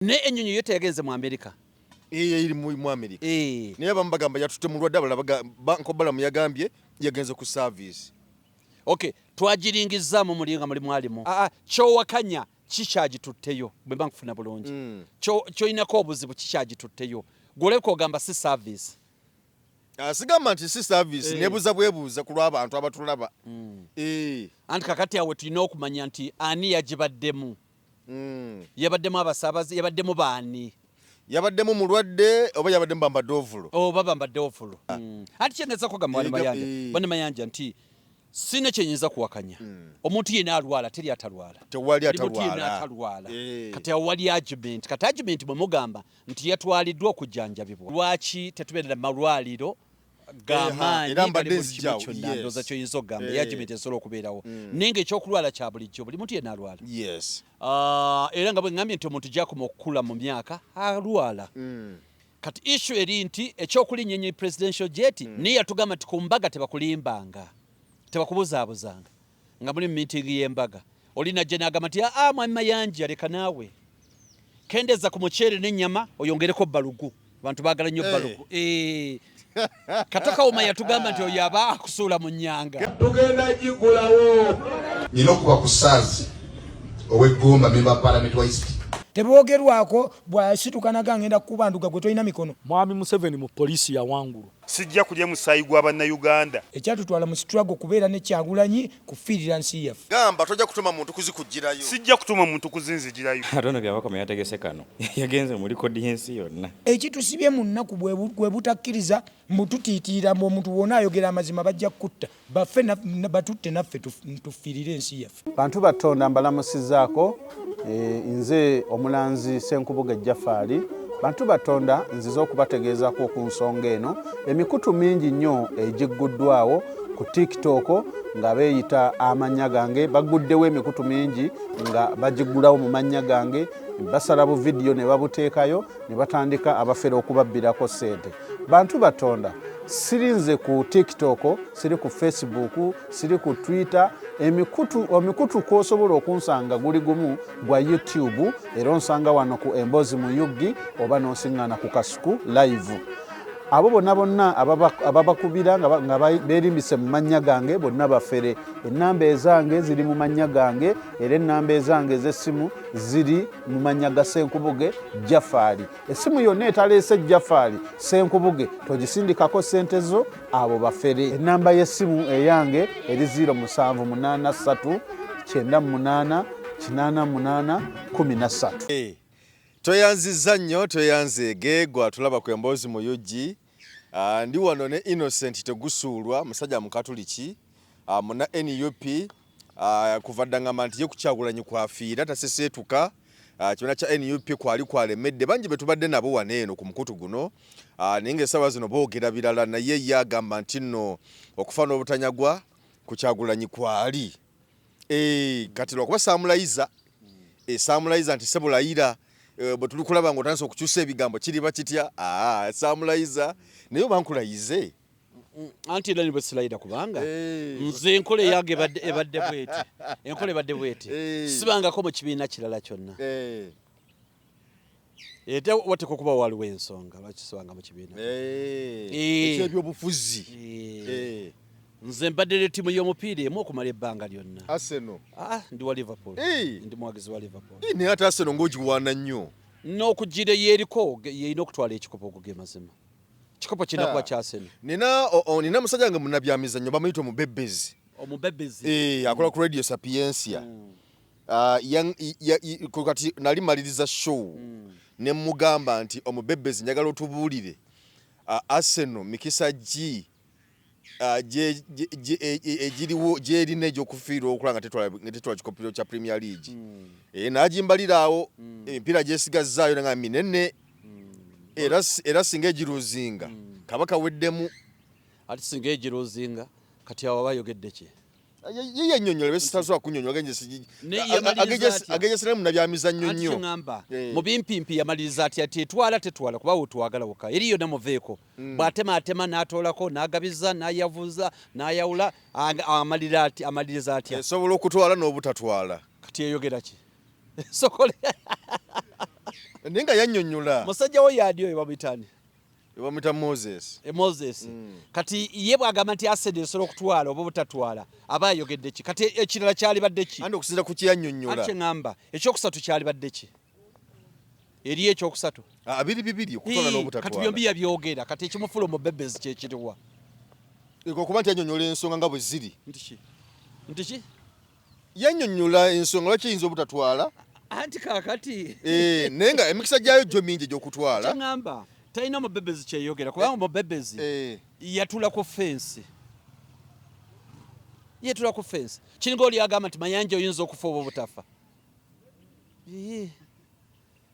ne ennyonyi yote yagenze mu America iri mu America niye bambagamba yatutte mu lwadde abalabaga Nkobala mu yagambye yagenze ku service. Okay, twagiringiza mu mulinga muri mwalimu kyo wakanya kikyagitutteyo bwe bankufuna bulungi kyo inako obuzibu kikyagitutteyo gole ko gamba si service sigamba nti si service nebuza bwebuuza ku lw'abantu abatulaba anti kakati awe tulina okumanya nti ani yagibaddemu yabaddemu abasaabazi yabaddemu baani yabaddemu mulwadde oba yabaddemu bambadde ovulo oba bambadde ovulo anti kyeneza kugamba bane mayanja nti sine kyenyinza kuwakanya omuntu yena alwala teri atalwala tewali atalwala kati awali argument kati argument bwe mugamba nti yatwaliddwa okujjanjabibwa lwaki tetubeerera mu malwaliro gamaanyi ndoza kyoyinza okugamba argument esobola okubeerawo naye ekyokulwala kya bulijjo buli muntu yena alwala era nga bwe ngambye nti omuntu gyakoma okukula mu myaka alwala kati issue eri nti ekyokulinnya presidential jet niye yatugamba nti ku mbaga tebakulimbanga tebakubuzaabuzanga nga muli meeting y'embaga olina je n'agamba nti mwami Mayanja leka naawe kendeza ku muceere n'ennyama oyongereko balugu abantu baagala nnyo balugu katoka oma yatugamba nti oyo aba akusuula mu nnyanga tugenda gigulawo nina okuba ku saazi ow'eggomba memba parliament wa East teboogerwako bw'asitukanaga ngenda kubanduga gwe tolina mikono. Mwami Museveni mu poliisi ya wangulu sijja kulya musayi gwa bannayuganda ekyatutwala mu struggle kubeera ne Kyagulanyi kufiirira nsi yaffe gamba tojja kutuma muntu kuzikujjirayo sijja kutuma muntu kuzinzijirayo atono byabakoma yategese kano yagenze muri kodi yensi yonna ekitusibye mu nnaku bwe butakkiriza mbututiitira mu omuntu wona ayogera amazima bajja kutta baffe batutte naffe tufiirire ensi yaffe. Bantu batonda mbalamusizaako nze omulanzi Senkubuge Jafari bantu batonda nziza okubategeezako ku nsonga eno emikutu mingi nnyo egigguddwawo ku TikTok nga beeyita amannya gange baguddewo emikutu mingi nga bagiggulawo mu mannya gange basala bu video ne babuteekayo ne batandika abafere okubabbirako ssente. Bantu batonda sirinze ku TikTok siri ku Facebook siri ku Twitter emikutu kwosobola okunsanga guli gumu gwa YouTube era onsanga wano ku Embozi mu Yugi oba nosiŋŋaana ku Kasuku live. Abo bonna ababakubira nga beerimbise mu mannya gange bonna bafere. Ennamba ezange ziri mu mannya gange era ennamba ezange ez'essimu ziri mu mannya ga Senkubuge Jafari. Essimu yonna etaleese Jafari Senkubuge togisindikako ssente zo abo bafere. Ennamba y'essimu eyange eri 0783 98 88 13. Toyanziza nnyo toyanzeege gwa tulaba ku Embozi mu Yugi ndi wano ne Innocent tegusuulwa musajja mukatuliki muna NUP kuva ddangamba nti ye ku Kyagulanyi kwafiira taseseetuka kibiina kya NUP kwali kwalemedde bangi be tubadde nabo wano eno ku mukutu guno naye ng'essaawa zino boogera birala naye ye agamba nti nno okufa n'obutanyagwa ku Kyagulanyi kwali kati lwakuba saamulayiza nti sebulayira bwe tuli kulaba nga otandise okukyusa ebigambo kiriba kitya saamulayiza naye bankulayize anti era nibwe silayira kubanga nze enkola eyange ebadde bweti enkola ebadde bweti sibangako mu kibiina kirala kyonna ate wateeka okuba waliwo ensonga lwaki sibanga mu kibiina ekyebyobufuzi nze mbadde ne ttiimu y'omupiira emu okumala ebbanga lyonna. Arsenal ndi wa Liverpool ndi muwagizi wa Liverpool naye ate Arsenal ng'ogiwaana nnyo n'okugira yeeriko yeyina okutwala ekikopo okuge mazima kikopo kinakuba kya Arsenal. Nina musajja wange munnabyamizannyo bamuyita omubebezi akola ku Radio Sapiensia kati nali maliriza show ne mugamba nti omubebezi njagala otubuulire Arsenal mikisa egiriwo gyerina egy'okufiirwa okulaba nga tetwala kikopo kya Premier League n'agimbaliraawo emipiira gyesigazzaayo nga minene era singa egiruzinga kabaka weddemu ati singa egiruzinga kati awo bayogedde ki ye yannyonnyola besitasobola kunnyonnyola agejesera munabyamizannyo nnyo mu bimpimpi yamaliriza ati tetwala kuba wetwagala wokka eri yonna muveeko bw'atema n'atoolako n'agabiza n'ayavuza n'ayawula amaliriza atya esobola okutwala n'obutatwala kati eyogera ki sokole nenga yannyonnyola musajja wo yadyo ebamwitani bamwita Moses Moses kati ye bwagamba nti Arsenal esobola okutwala oba butatwala aba ayogedde ki kati ekirala kyali badde ki andi okusinza ku kyannyonnyola ate ngamba ekyokusatu kyali badde ki eri ekyokusatu abiri bibiri okutwala n'obutatwala kati byombi yabyogera kati ekimufula omubebezi kyekiriwa okuba nti yannyonnyola ensonga nga bwe ziri nti ki yannyonnyola ensonga lwaki eyinza obutatwala anti kakati naye nga emikisa gyayo gyo mingi egy'okutwala kyangamba talina omubebezi kyeyogera kubanga omubebezi yatula ku fensi yetula ku fensi kiringa oli agamba nti mayanja oyinza okufa oba obutafa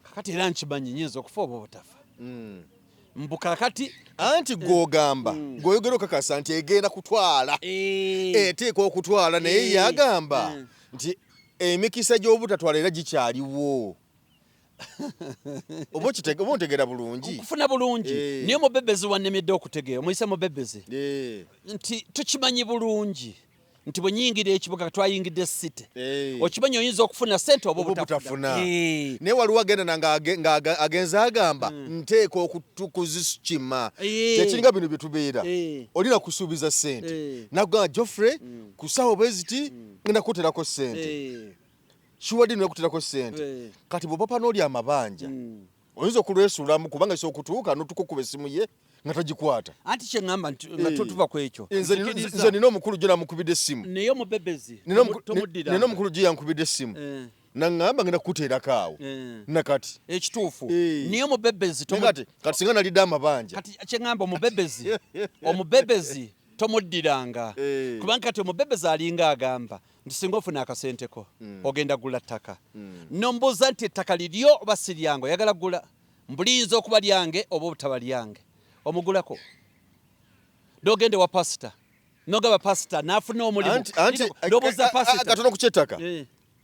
kakati era nkimanyi nyinza okufa oba obutafa mbukakati anti gwogamba gw'oyogera okakasa nti egenda kutwala eteekwa okutwala naye yagamba nti emikisa gy'obutatwala era gikyaliwo oba ontegeera bulungi okufuna bulungi niye omubebezi wannemedde okutegeera omuyise mubebezi nti tukimanyi bulungi nti bwe nyingira ekibuga twayingidde site okimanyi oyinza okufuna sente oba obutafuna naye waliwo agenda nga agenza agamba nteeka okuzikima tekiringa bino bye tubeera olina kusuubiza sente nakugamba Geoffrey ku ssaawa bwe ziti ngenda kuterako sente kiwadde nekuterako sente kati bw'opapa n'oli amabanja oyinza okulwesulamu kubanga iso okutuuka n'otukukuba essimu ye nga tagikwata anti kyeŋŋamba nga tutuva ku ekyo nze nina omukulu gye namukubidde essimu naye omubebezi nina omukulu gye yankubidde essimu naŋŋamba ngenda kukuteerako awo nakati ekituufu niye omubebezi kati singa nalidde amabanja kati kyeŋŋamba omubebezi tomuddiranga kubanga kati omubebezi alinga agamba nti singa ofuna akasenteko ogenda gula ttaka nombuuza nti ettaka liryo oba si lyange oyagala gula mbuliyinza okuba lyange oba obutaba lyange omugulako nogende wa pasita nogaba pasita nafuna omulimu nobuuza pasita katono ku kyettaka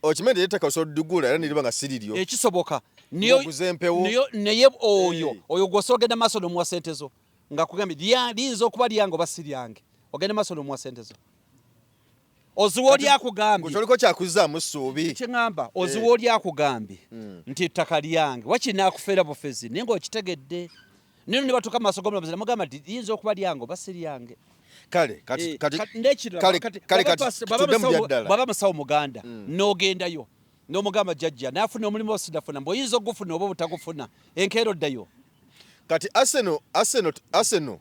okimanyi nti ettaka osobola oddugula era niriba nga si liryo ekisoboka naye oyo gwosobola ogenda maaso n'omuwa sente zo nga kugambye liyinza okuba lyange oba si lyange ogende maaso n'omuwa sente zo oziwa oli akugambye oliko kyakuzaamu ssuubi kyeŋŋamba oziwa oli akugambye nti ettaka lyange wakinakufeera bufezi naye ngaokitegedde nino ne batuuka maaso g'omulamuzi namugamba nti liyinza okuba lyange oba si lyange bwaba musawo muganda n'ogendayo n'omugamba jjajja naafuna omulimu osidafuna mbweoyinza ogufuna oba obutagufuna enkeero ddayo kati Arsenal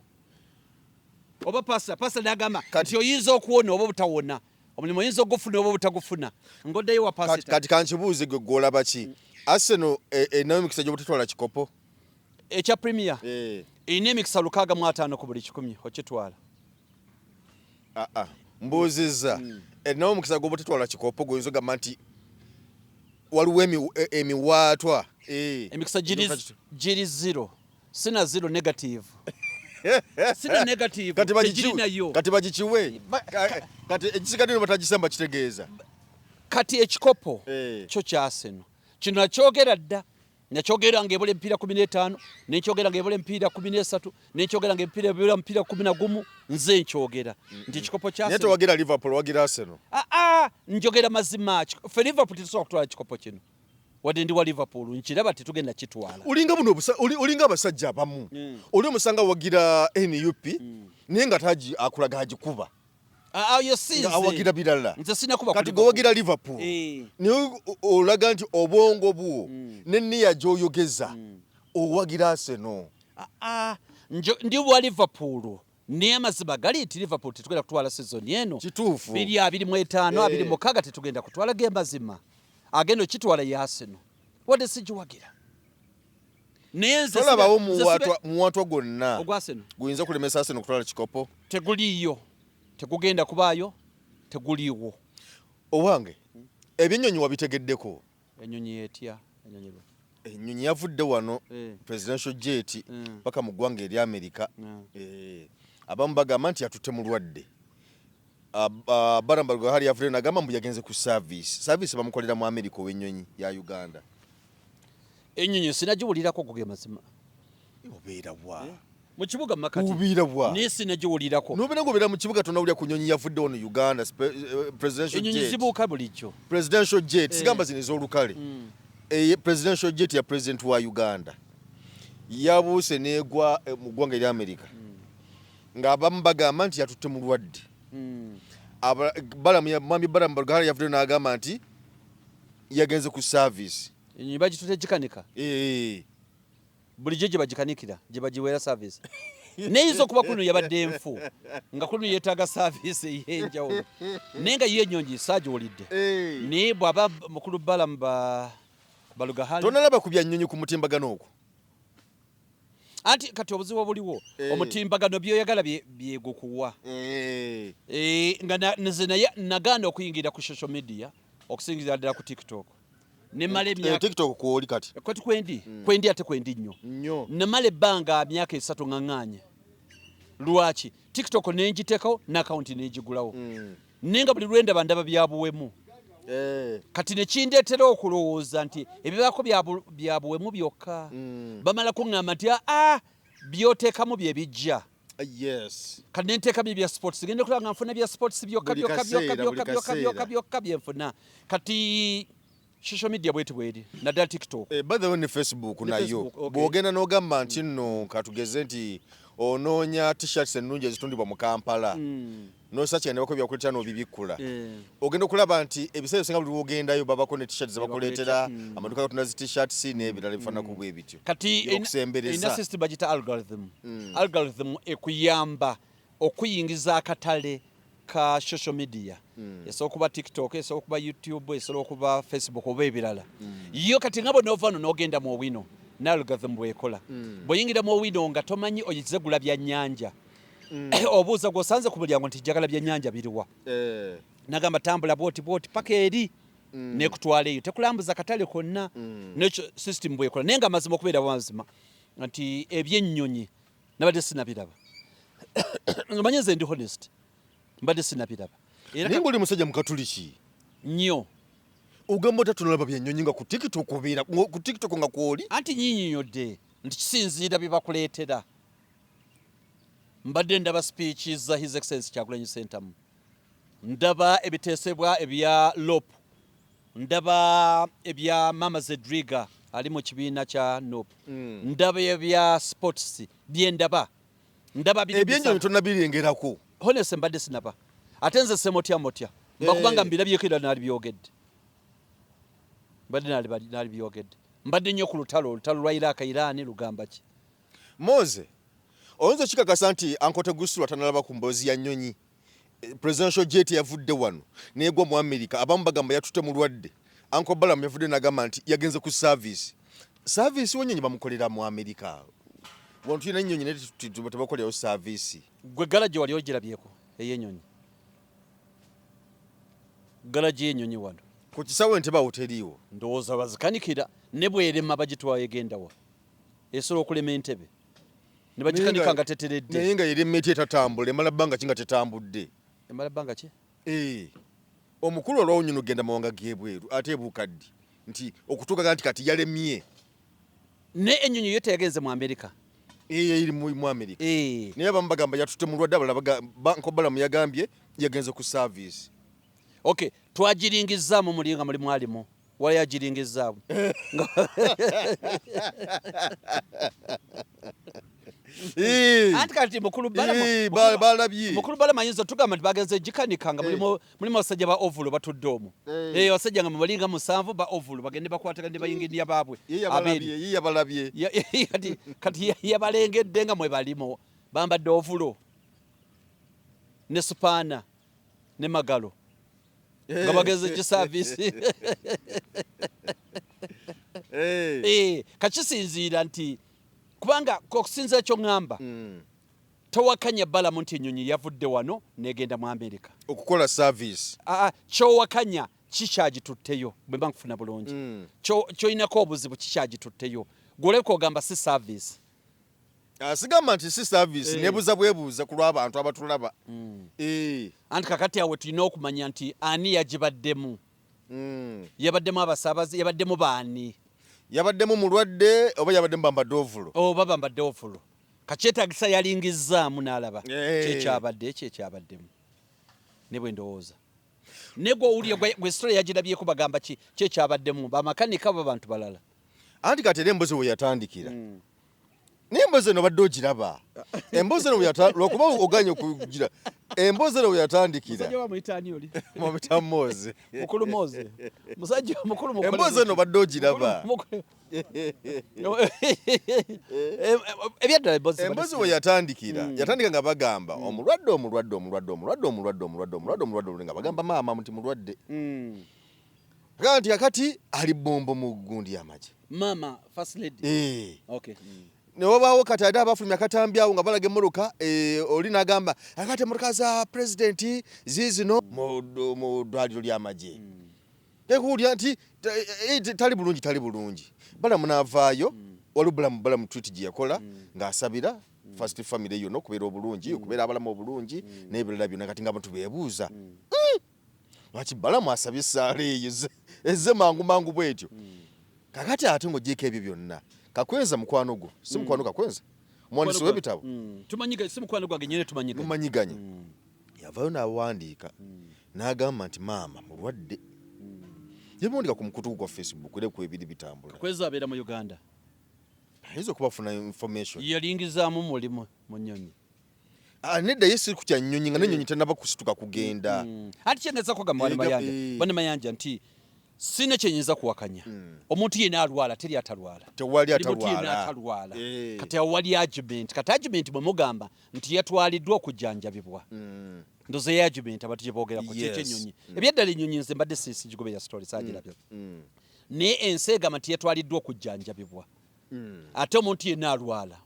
oba pasita nagamba nti oyinza okuwona oba obutawona omulimu oyinza ogufuna oba obutagufuna ngoddeyo wa pasita kati kankibuuze gwe gwolaba ki Arsenal enayo emikisa gy'obutatwala kikopo ekya premier erina emikisa 65 ku buli 100 okitwala mbuuzizza erinawo omukisa gw'obutatwala kikopo gwoyinza ogamba nti waliwo emiwaatwa emikisa giri 0 sina 0 negative sina negative kati bagikiwe kati ekisigadde batagisamba kitegeeza kati ekikopo kyo kya Arsenal kino nakyogera dda nakyogera ng'ebola emipiira 15 nekyogera ng'ebola emipiira 13 nekyogera ng'ebola emipiira 11 nze nkyogera nti ekikopo kya Arsenal naye tewagira Liverpool wagira Arsenal njogera mazima ffe Liverpool tetusobola kutwala kikopo kino wadde ndi wa Liverpool nkiraba tetugenda kitwala olinga abasajja abamu oli omusanga wagira NUP naye nga akulaga agikuba awagira birala kati gwewagira Liverpool naye olaga nti obwongo bwo neniya gy'oyogeza owagira Arsenal ndi wa Liverpool naye amazima gali nti Liverpool tetugenda kutwala sizoni eno kituufu 25 26 tetugenda kutwala ge mazima agenda okitwala ya Arsenal wadde sigiwagira tolabawo muwatwa gwonna guyinza kulemesa Arsenal kutwala kikopo teguliyo tegugenda kubaayo teguliwo owange ebyennyonyi wabitegeddeko ennyonyi etya ennyonyi yavudde wano presidential jet paka mu ggwanga eri America abamu bagamba nti yatutte mulwadde Baramba hali yavudde nagamba mbu yagenze ku service bamukolera mu America ow'ennyonyi ya Uganda ennyonyi sinagiwulirako kuge mazima obeera wa mu kibuga makati obeera wa naye sinagiwulirako nobeera ng'obeera mu kibuga tonawulira ku nnyonyi yavudde wano Uganda presidential jet ennyonyi zibuuka bulijjo presidential jet sigamba zino ez'olukale presidential jet ya president wa Uganda yabuuse negwa mu ggwanga erya America ng'abamu bagamba nti yatutte mulwadde mwami Balamu Balugahala yavudde n'agamba nti yagenze ku service enyonyi bagitutte gikanika bulijjo gye bagikanikira gye bagiweera service neyinza okuba kuno yabadde enfu nga kuno yeetaaga service ey'enjawulo naye nga ye ennyonyi saagiwulidde naye bw'aba mukulu Balamu Balugahala tonalaba ku bya nnyonyi ku mutimbagano ogwo anti kati obuzibu buliwo omutimbagano byoyagala byegukuwa nga nze naye nagaana okuyingira ku social media okusingira ddala ku TikTok nemala emyaka TikTok kwoli kati kati kwendi ate kwendi nnyo namala ebbanga myaka 3 ngaŋŋaanye lwaki TikTok nenjitekawo n'akawunti negigulawo nenga buli lwendaba ndaba byabuwemu kati nekindeetera okulowooza nti ebibaako byabuwemu byokka bamala kuŋŋamba nti byoteekamu bye bijja kati nenteekamu ebya sports genda okulaba nga nfuna bya sports byokka byenfuna kati social media bweri naddala TikTok by the way ne Facebook nayo bw'ogenda n'ogamba nti nno katugeze nti onoonya t-shirts ennungi ezitundibwa mu Kampala nosakira ne bakwe byakuleetera n'obibikkula ogenda okulaba nti ebiseera bisinga buli lwogendayo babako ne t-shirts zebakuleetera amaduka gatunda zi t-shirts n'ebirala bifaanako bwe bityo kati ina system bagita algorithm ekuyamba okuyingiza akatale ka social media esobola okuba TikTok esobola okuba YouTube esobola okuba Facebook oba ebirala yo kati nga bonova n'ogenda mu owino n'algorithm bwekola bw'oyingira mu owino nga tomanyi oyizegula bya nnyanja obuuza gw'osanze ku mulyango nti njagala bya nnyanja biriwa nagamba tambula bwoti paka eri nekutwala eyo tekulambuza katale konna nekyo system bwekola naye nga amazima okubeera mazima nti ebyennyonyi nabadde sinabiraba manye nze ndi honest mbadde sinabiraba naye ng'oli musajja mukatuliki nnyo ogamba otatunalaba byennyonyi nga ku TikTok obeera ku TikTok nga kwoli anti nyinyonyodde nti kisinziira bye bakuleetera mbadde ndaba speeches za His Excellency Kyagulanyi Ssentamu ndaba ebiteesebwa ebya LOP ndaba ebya Mama Zedriga ali mu kibiina kya NOP ndaba ebya sports ndaba ebyennyonyi tonnabirengerako honest mbadde sinaba ate nze semotya mbakubanga mbirabyeko era naali byogedde mbadde naali byogedde mbadde nnyo ku lutalo lwa Iraq Iran lugamba ki Moze oyinza okikakasa nti Ankote Gusula tanalaba ku mboozi ya nnyonyi presidential jet yavudde wano neegwa mu America abamu bagamba yatutte mulwadde Uncle Balamu yavudde n'agamba nti yagenze ku service w'ennyonyi bamukolera mu America wano tulina ennyonyi naye tebakolerayo service gwe galaji wali ogirabyeko ey'ennyonyi galaji y'ennyonyi wano ku kisawo Entebbe teriiwo ndowooza bazikanikira ne bwerema bagitwaye egendawa esobola okulema Entebbe ne bagikanika nga teteredde naye nga yeri emmeti etatambula emala bbanga ki nga tetambudde emala bbanga ki omukulu olwawunyina ogenda mawanga g'ebweru ate ebuukaddi nti okutuuka nti kati yalemye ne ennyonyi yo teyagenze mu America eri mu America naye abamu bagamba yatutte mulwadde abalala Uncle Balamu yagambye yagenze ku service okay twagiringizaamu mulinga muli mwalimu wala yagiringizaamu anti kati mukulu Balamu ayinza tugamba nti bagenze gikanika nga mulimu abasajja ba ovulo batudde omwo abasajja nga mubalinga 7 ba ovulo bagende bakwataga ne bayingiria baabwe yabalabye kati yabalengedde nga mwe balimo bambadde ovulo ne supaana ne magalo nga bagenze gisaavisi kakisinziira nti kubanga okusinza ekyo ŋŋamba towakanya Balamu nti ennyonyi yavudde wano negenda mu America okukola service kyowakanya kikyagitutteyo bwe mba nkufuna bulungi kyoyinako obuzibu kikyagitutteyo gwoleka ogamba si service asigamba nti si service nebuuza bwebuuza ku lw'abantu abatulaba anti kakati awe tulina okumanya nti ani yagibaddemu yabaddemu abasaabazi yabaddemu baani yabaddemu mulwadde oba yabaddemu bambadde ovulo oba bambadde ovulo kakyetagisa yalingizaamu n'alaba ekyo ekyabaddemu ne bwe ndowooza nego uli gwe story yagirabyeko bagamba ki kyekyabadde bamakanika b'abantu balala anti kati era embozi we yatandikira n'embozi eno badde ogiraba embozi eno lwokuba oganye okugira embozi eno we yatandikira musajja wamuyitaani oli mwamuyita Moze mukulu Moze musajja mukulu embozi eno badde ogiraba ebyaddala embozi we yatandikira nga bagamba omulwadde nga bagamba maama muti mulwadde nti kakati ali bombo mu gundi y'amagye mama first lady okay newabaawo kati ate abafulumya akatambyawo nga balaga emmoloka oli n'agamba akati emmotoka za pulezidenti ziizino mu ddwaliro ly'amagye tekuwulira nti tali bulungi balamu n'avaayo waliwo balamu tweet gye yakola ng'asabira first family yonna okubeera obulungi okubeera abalamu obulungi n'ebirala byonna kati nga bantu beebuuza lwaki balamu asabye essaala eyo ezze mangu bwetyo kakati ate ng'ogyeko ebyo byonna Kakwenza mukwano gwo si mukwano Kakwenza mwandiisi w'ebitabo tumanyiganye si mukwano gwange nyine tumanyiganye yavaayo n'awandiika n'agamba nti maama mulwadde yemuwandika ku mukutu gwa Facebook era ku ebiri bitambula Kakwenza abeera mu Uganda ayinza okubafuna information yalingizaamu mulimu mu nnyonyi nedda ye si kutya nnyonyi nga n'ennyonyi tennaba kusituka kugenda ati kyeneza kugamba bane mayanja nti sina kyenyinza kuwakanya omuntu yenna alwala teri atalwala tewali atalwala kati awali argument kati argument bwe mugamba nti yatwaliddwa okujjanjabibwa ndoze ya argument abantu gye boogerako kyekyenyonyi ebyaddala ennyonyi nze mbadde sigigoberera story saagirabya naye ensi egamba nti yatwaliddwa okujjanjabibwa ate omuntu yenna alwala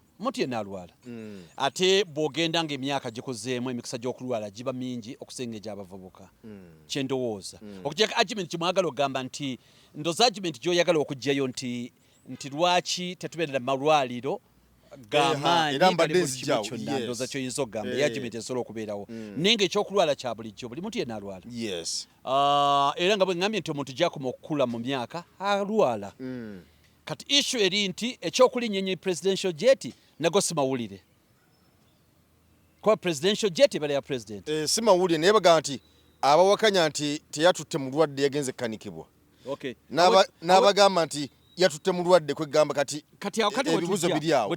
ate bw'ogenda ng'emyaka gikuzeemu emikisa gy'okulwala giba mingi okusinga egy'abavubuka kyendowooza okugyako argument kimwagala okugamba nti ndoza argument gy'oyagala okugyayo nti lwaki tetubeerera mu malwaliro g'amaanyi kyonna ndoza kyoyinza okugamba argument esobola okubeerawo naye ng'ekyokulwala kya bulijjo buli muntu yenna alwala era nga bwe ŋŋambye nti omuntu gyakoma okukula mu myaka alwala kati issue eri nti ekyokulinnya presidential jet nago si mawulire kuba presidential jet ebeera ya president si mawulire naye bagamba nti abawakanya nti teyatutte mulwadde yagenze kkanikibwa n'abagamba nti yatutte mulwadde kwegamba kati ebibuzo biri awo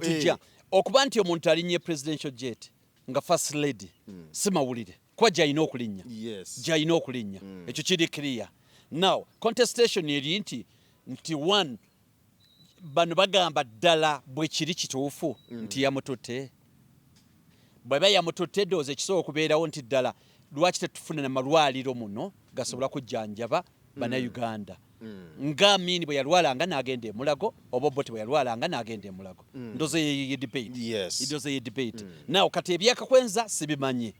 okuba nti omuntu alinnye presidential jet nga first lady si mawulire kuba gyalina okulinnya ekyo kiri clear now contestation eri nti one bano bagamba ddala bwe kiri kituufu nti yamututte bweba yamututte ddoozi ekisobola okubeerawo nti ddala lwaki tetufuna na malwaliro muno gasobola kujjanjaba bannayuganda nga Amini bwe yalwalanga n'agenda e Mulago oba Obote bwe yalwalanga n'agenda e Mulago ndoze ye debate naw kati ebyakakwenza sibimanyi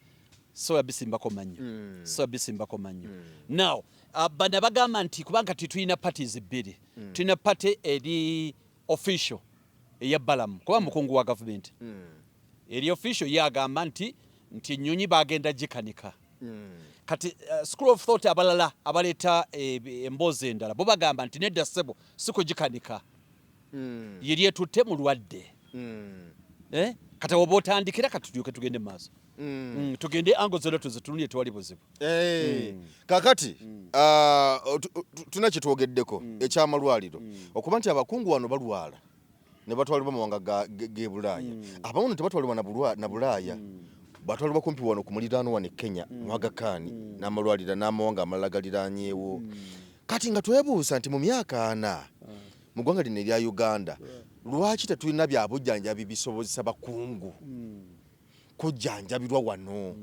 so yabisimbako manyo naw bana bagamba nti kubanga tulina parties bbiri tulina party eri official eya Balamu kuba mukungu wa government eri official yagamba nti ennyonyi bagenda gikanika kati school of thought abalala abaleeta emboozi endala bo bagamba nti nedda ssebo sikugikanika yeri etutte mulwadde kati oba otandikira kati tulyoke tugende mu maaso tugende ango zero tuzitunulye tewali buzibu kakati tuna kyetwogeddeko ekyamalwaliro okuba nti abakungu wano balwala ne batwalibwa mu mawanga ge Bulaaya abamu tebatwalibwa na Bulaaya batwalibwa kumpi wano ku muliraano wano e Kenya mu Aga Khan n'amalwaliro n'amawanga amalala galiraanyeewo kati nga twebuuza nti mu myaka 4 mu ggwanga lino erya Uganda lwaki tetulina byabujjanjabi bisobozesa bakungu kujjanjabirwa wano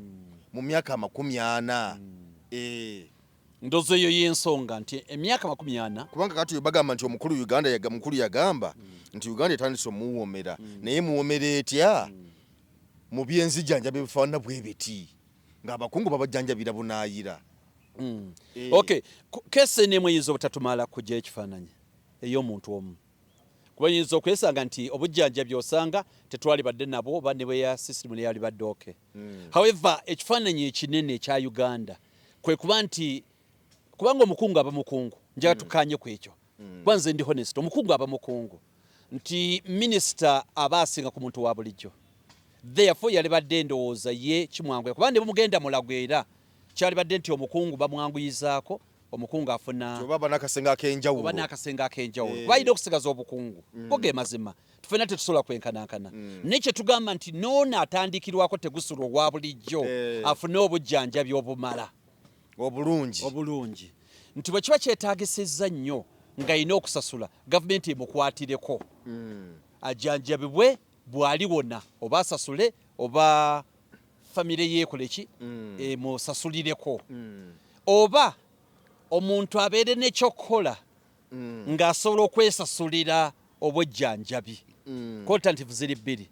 mu myaka 40 ndozo eyo y'ensonga nti emyaka 40 kubanga kati bagamba nti omukulu yagamba nti Uganda etandise omuwoomera naye muwoomera etya mu byenzijjanjabi bifaanana bwe biti ng'abakungu babajjanjabira bunaayira okay kese nemwe yinza obutatumala kujja ekifaananyi ey'omuntu omu kuba yinza okwesanga nti obujjanjabi osanga tetwali badde nabo oba ne bwe ya system yali badde okay however ekifaananyi ekinene ekya Uganda kwe kuba nti kubanga omukungu aba mukungu njaga tukanye ku ekyo kwanze ndi honest omukungu aba mukungu nti minister aba asinga ku muntu wa bulijjo therefore yali badde ndowooza ye kimwangwe kuba ne bamugenda Mulago era kyali badde nti omukungu bamwanguyizaako omukungu afuna baba nakasenga akenjawulo oba n'akasenga ak'enjawulo bayina okusigaza obukungu goge mazima tufena tetusobola kwenkanankana nekye tugamba nti noono atandikirwako tegusula owa bulijjo afune obujjanjabi obumala obulungi nti bwe kiba kyetaagisizza nnyo ng'ayina okusasula gavumenti emukwatireko ajjanjabibwe bw'aliwona oba asasule oba famire yeekoleki emusasulireko oba omuntu abeere n'ekyokukola ng'asobola okwesasulira obwejjanjabi alternative ziri bbiri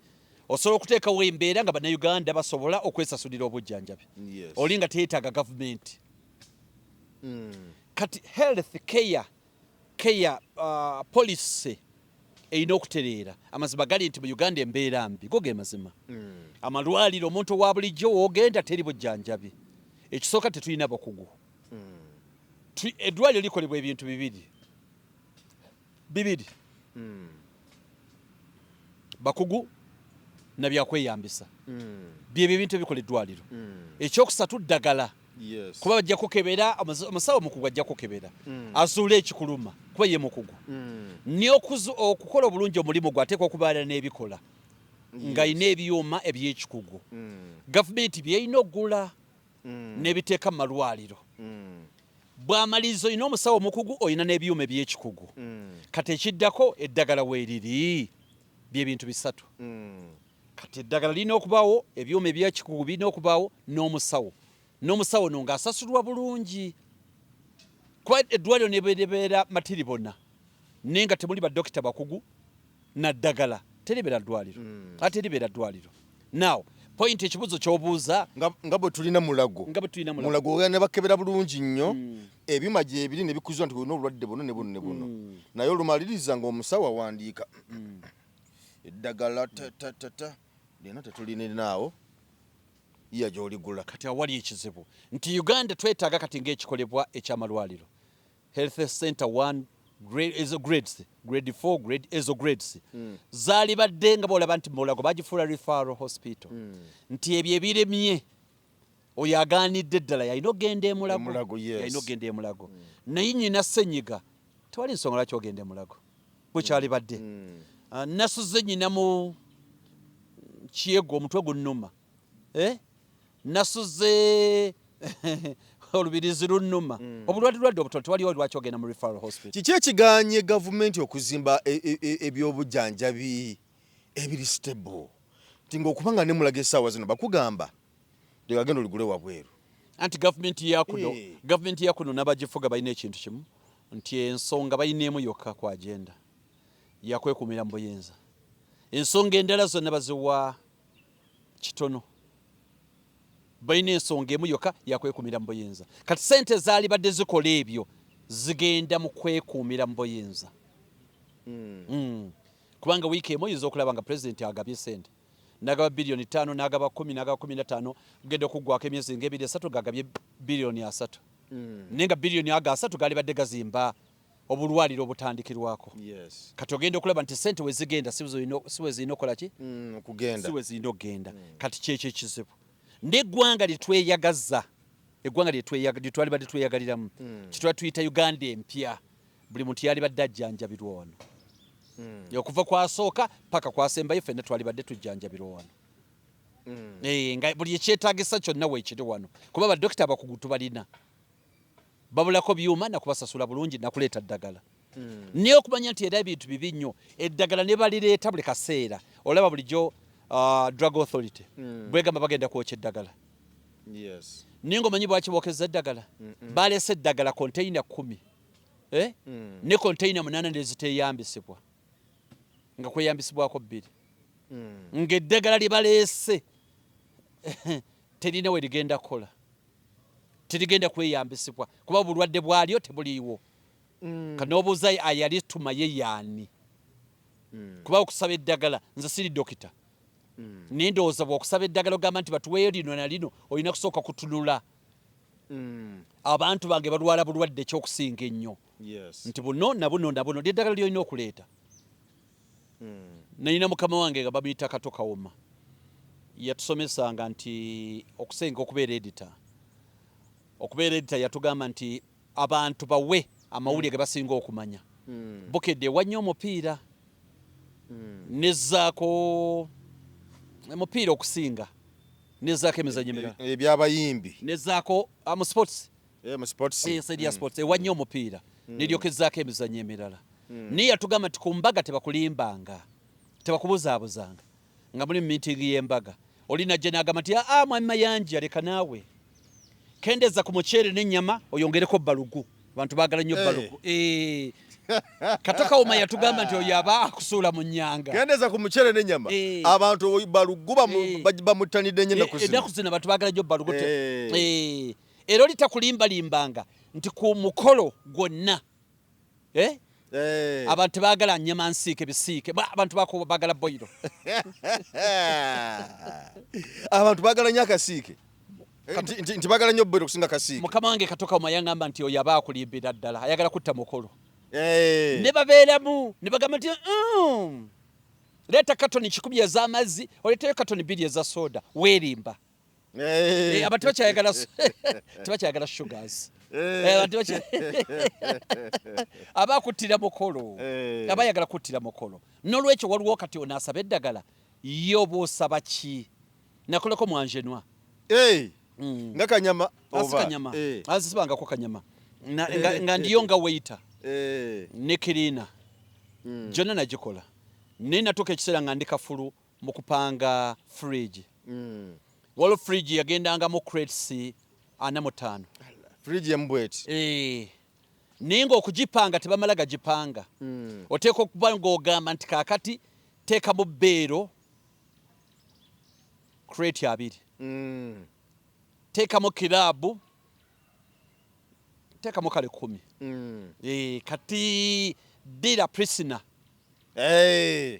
osobola okuteekawo embeera nga bannayuganda basobola okwesasulira obwejjanjabi oli nga teyeetaaga gavumenti kati health care policy erina okutereera amazima gali nti mu Uganda embeera mbi go ge mazima amalwaliro omuntu owa bulijjo wogenda teri bujjanjabi ekisooka tetulina bakugu eddwaliro likolebwa ebintu bibiri bakugu na byakweyambisa byebyo ebintu ebikola eddwaliro ekyokusatu ddagala kuba bajja kukebera omusawo mukugu ajja kukebera azuula ekikuluma kuba ye mukugu ni okukola obulungi omulimu gwe ateekwa okubaala n'ebikola ng'ayina ebyuma eby'ekikugu gavumenti byeyina oggula n'ebiteeka mu malwaliro bw'amaliriza olina omusawo omukugu olina n'ebyuma eby'ekikugu kati ekiddako eddagala weeriri byebintu bisatu kati eddagala lirina okubaawo ebyuma eby'ekikugu birina okubaawo n'omusawo no ng'asasulwa bulungi kuba eddwaliro nebeera matiribona naye nga temuli badokita bakugu naddagala teribeera ddwaliro ate eribeera ddwaliro now point ekibuzo ky'obuuza nga bwe tulina mulago ogenda ne bakebera bulungi nnyo ebyuma gye biri ne bikuzibwa nti olina obulwadde buno ne buno ne buno naye olumaliriza ng'omusawo awandiika eddagala lina tetulinaawo iya gy'oligula kati awali ekizibu nti Uganda twetaaga kati ng'ekikolebwa ekyamalwaliro health center 1 grades grade 4 grade ezo grades zaali badde nga boolaba nti mulago bagifuula referral hospital nti ebyo ebiremye oyo agaanidde eddala yalina okgenda emulago naye nnyina ssenyiga tewali nsonga lwaki ogenda emulago bwekyali badde nasuze nnyina mu kiyego omutwe gunnuma nasuze olubirizi lunnuma obulwadde obutono tewaliwo lwaki ogenda mu referral hospital kiki ekiganye gavumenti okuzimba ebyobujjanjabi ebiri stable nti ng'okubanga ne mulaga essaawa zino bakugamba tegagenda oligule wabweru anti gavumenti yakuno n'abagifuga balina ekintu kimu nti ensonga balinaemu yokka ku agenda yakwekuumira mu buyinza ensonga endala zonna baziwa kitono balina ensonga emu yokka yakwekuumira mu buyinza kati sente zaali badde zikola ebyo zigenda mu kwekuumira mu buyinza kubanga wiiki emu oyinza okulaba nga pulezidenti agabye sente n'agaba bilioni 5 n'agaba 10 n'agaba 15 kugenda okuggwako emyezi nga 2-3 gagabye bilioni 3 naye nga bilioni aga 3 gaali badde gazimba obulwaliro obutandikirwako kati ogenda okulaba nti sente we zigenda si we zirina okukola ki si we zirina okugenda kati kyekyo ekizibu n'eggwanga lyetweyagaza eggwanga lyetwali badde tweyagaliramu kitwali tuyita Uganda empya buli muntu yali badde ajjanjabirwa wano okuva kwasooka paka kwasembayo ffenna twali badde tujjanjabirwa wano nga buli ekyetaagisa kyonna weekiri wano kuba badokita abakugu tubalina babulako byuma nakubasasula bulungi nakuleeta ddagala naye okumanya nti era ebintu bibi nnyo eddagala ne balireeta buli kaseera olaba bulijjo drug authority bwegamba bagenda kwokya eddagala naye ng'omanyi bwaki bookeza eddagala baleese eddagala konteyina 10 ne konteyina 8 neziteeyambisibwa nga kweyambisibwako 2 ng'eddagala lye baleese terina we ligenda kukola terigenda kweyambisibwa kuba obulwadde bwalyo tebuliiwo kanoobuuza ayali tuma ye yaani kuba okusaba eddagala nze siri dokita naye ndowooza bw'okusaba eddagala ogamba nti batuweeyo lino na lino olina kusooka kutunula abantu bange balwala bulwadde ekyokusinga ennyo nti buno na buno na buno lyeddagala lyolina okuleeta nalina mukama wange nga bamuyita Kato Kawoma yatusomesanga nti okusenga okubeera edita okubeera edita yatugamba nti abantu bawe amawulire ge basinga okumanya bukedde wannyo omupiira nezzaako omupiira okusinga nezzaako emizannyo emirala ebyabayimbi nezzaako mu sports mu sports ya sports ewannyo omupiira neryokezzaako emizannyo emirala naye yatugamba nti ku mbaga tebakulimbanga tebakubuzaabuzanga nga muli mu miitingi y'embaga oli najja n'agamba nti mwami Mayanja leka naawe kendeza ku muceere n'ennyama oyongereko balugu abantu baagala nnyo balugu Katoka Uma yatugamba nti oyo aba akusuula mu nnyanga kendeza ku muceere n'ennyama abantu balugu bamutanidde nnyo ennaku zino abantu baagala nnyo balugu era oli takulimbalimbanga nti ku mukolo gwonna abantu baagala nnyama nsiike bisiike abantu baagala boyiro abantu baagala nnyo akasiike nti baagala nnyo boyiro okusinga kasiike mukama wange Katoka Uma yangamba nti oyo aba akulimbira ddala ayagala kutta mukolo ne babeeramu ne bagamba nti leeta katoni 10 ez'amazzi oleetayo katoni 2 eza soda weerimba abantu tebakyayagala sugars aba akuttira mukolo abayagala kuttira mukolo n'olwekyo waliwo kati onaasaba eddagala ye oba osaba ki nakoleko mwanjenwa nga kanyama azisibangako kanyama nga ndiyo nga waiter ne kirina gyonna nagikola naye natuuka ekiseera nga ndi kafulu mu kupanga fridge waliwo fridge yagendangamu crates 45 fridge yembweti naye ng'okugipanga tebamala gagipanga oteeka okuba ng'ogamba nti kaakati teekamu bbeero crate 2 teekamu kiraabu teekamu kale 10 kati dira prisoner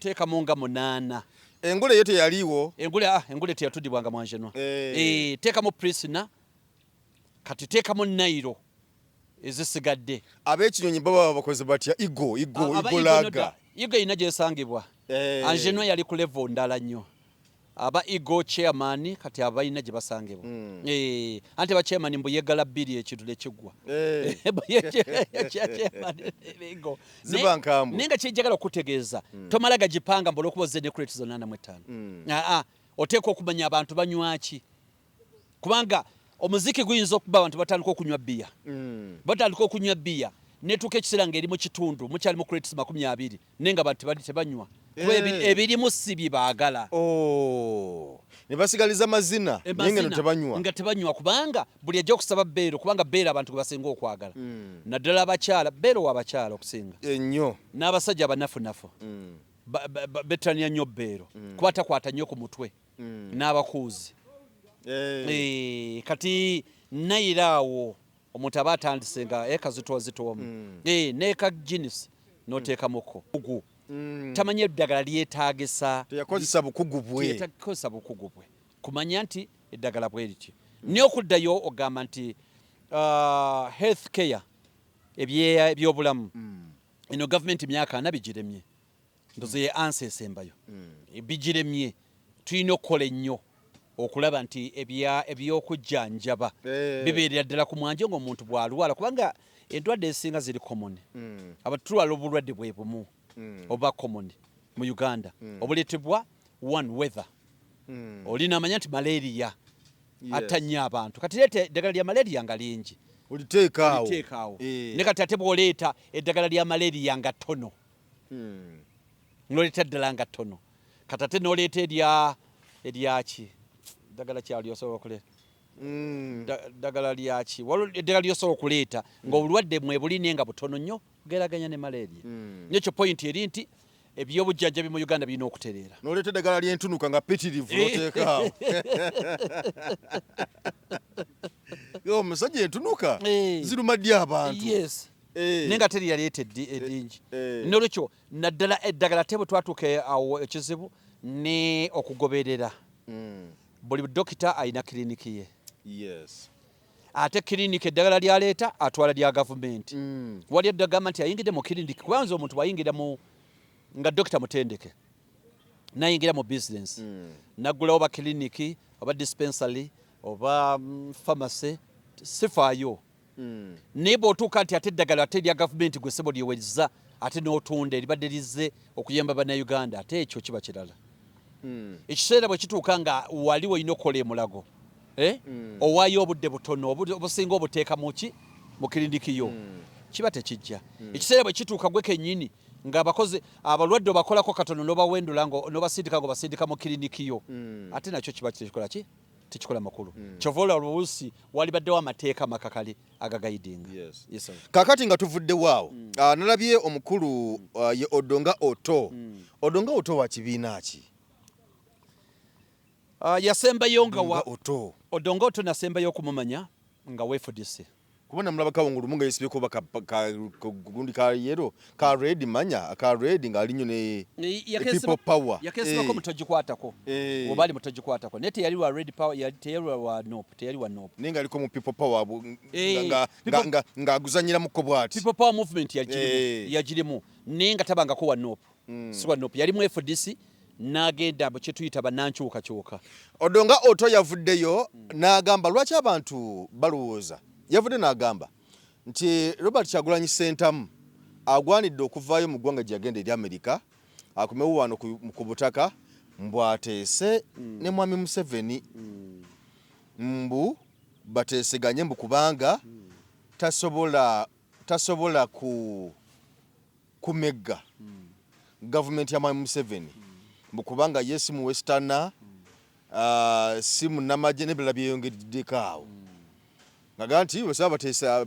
teekamu nga 8 engule eyo teyaliiwo engule teyatudibwanga mwanjenwa teekamu prisoner kati teekamu nairo ezisigadde ab'ekinyonyi baba bakoze batya igolaga igo ina gyesangibwa anjenwa yali ku level ndala nnyo aba igo chairman kati abalina gye basangibwa anti ba chairman mbu yegala 2 ekintu lekiggwa nenga kyejjagala okutegeeza tomalaga gipanga mbolo okuboze ne crate zonna 85 oteeka okumanya abantu banywaki kubanga omuziki guyinza okuba abantu batandika okunywa bbiya netuuka ekiseera ng'eri mu kitundu mukyali mu crates 20 nenga abantu tebanywa ebirimu si bye baagala ne basigaliza mazina nga tebanywa kubanga buli ajja okusaba bbeero kubanga bbeero abantu gwe basinga okwagala naddala abakyala bbeero w'abakyala okusinga ennyo n'abasajja abanafunafu betania nnyo bbeero kuba takwata nnyo ku mutwe n'abakuuzi kati nairaawo omuntu aba atandise nga ekazitwazitwamu neeka ginisi n'oteekamuko tamanya eddagala lyetaagisa teyakozesa bukugu bwe kumanya nti eddagala bwe lityo naye okuddayo ogamba nti health care ebyobulamu eno gavumenti myaka 4 bigiremye ndozo ye ansa esembayo bigiremye tulina okukola ennyo okulaba nti ebyokujjanjaba bibeerera ddala ku mwanje ng'omuntu bw'alwala kubanga endwadde ezisinga ziri common abatulwala obulwadde bwe bumu oba common mu Uganda obuleetebwa one weather olina amanya nti malaria atta nnyo abantu kati leeta eddagala lya malaria nga lingi oliteekaawo ne kati ate bw'oleeta eddagala lya malaria nga ttono n'oleeta ddala nga ttono kati ate n'oleeta eryaki eddagala kyali osobola okuleeta eddagala lyaki waliwo eddagala lyosobola okuleeta ng'obulwadde mwe buline nga butono nnyo kugeraganya ne malaria nekyo point eri nti ebyobujjanjabi mu Uganda birina okutereera n'oleeta eddagala lyentunuka nga pitirivu noteekaawo omusajja entunuka ziruma ddi abantu naye nga teri yaleeta eddingi nolwekyo naddala eddagala te bwe twatuuka awo ekizibu ne okugoberera buli dokita alina kiriniki ye ate kiriniki eddagala lyaleeta atwala lya gavumenti wali eddagamba nti ayingidde mu kiriniki kubanza omuntu bwayingira nga dokita mutendeke nayingira mu business naggulawo ba kiriniki oba dispensary oba pharmacy sifaayo naye bw'otuuka nti ate eddagala ate erya gavumenti gwe ssebo lyeweriza ate n'otunda eribadde lizze okuyamba bannayuganda ate ekyo kiba kirala ekiseera bwe kituuka nga wali olina okukola emulago owaayo obudde butono obusinga obuteeka mu kirinikiyo kiba tekijja ekiseera bwe kituuka gwe kennyini ng'abakozi abalwadde obakolako katono n'obawendula n'obasindika ng'obasindika mu kirinikiyo ate nakyo kiba tekikola ki tekikola makulu kyova olwa oluusi walibaddewo amateeka makakali agagayidinga kaakati nga tuvuddewo awo nalabye omukulu ye Odonga Oto Odonga Oto wa kibiina ki yasembayo nga Odonga Oto nasembayo okumumanya nga FDC kubona mulaba kawungulu nga yesibye kuba gundi ka yero ka red manya ka red nga alinyo ne people power yakesibako mutagikwatako obali mutagikwatako nete yali wa red power yali wa nope teyali wa nope ninga aliko mu people power nga aguzanyira mu kobwati people power movement yagirimu ninga tabanga ko wa nope si wa nope yali mu FDC nagenda mu kituyita bananchuka choka Odonga Oto yavuddeyo n'agamba lwaki abantu balowooza yavudde n'agamba nti Robert Kyagulanyi Ssentamu agwanidde okuvaayo mu ggwanga gye yagenda eri Amerika akomewo wano ku butaka mbwateese ne Mwami Museveni mbu bateeseganye mbu kubanga tasobola kumegga gavumenti ya Mwami Museveni mbu kubanga ye si mu Westerner si munnamagye n'ebirala byeyongeddeeko awo ngaga nti bwesaba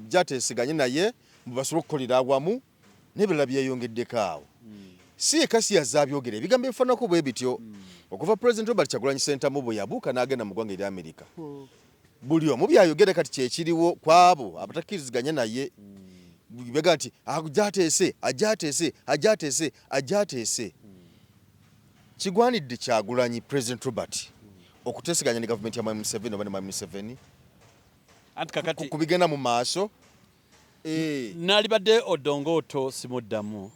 jateeseganye naye mubasobola okukolera awamu n'ebirala byeyongeddeko awo si ekasi yazaabyogera ebigambo ebifaanako bwe bityo okuva President Robert Kyagulanyi Ssentamu bwe yabuuka n'agenda mu ggwanga eri Amerika buli omu byayogera kati kyekiriwo kwabo abatakkiriziganya naye bega nti ajateese kigwanidde Kyagulanyi President Robert okuteeseganya ne gavumenti ya Mwami Museveni oba ne Mwami Museveni kubigenda mu maaso nalibadde Odonga Oto simuddamu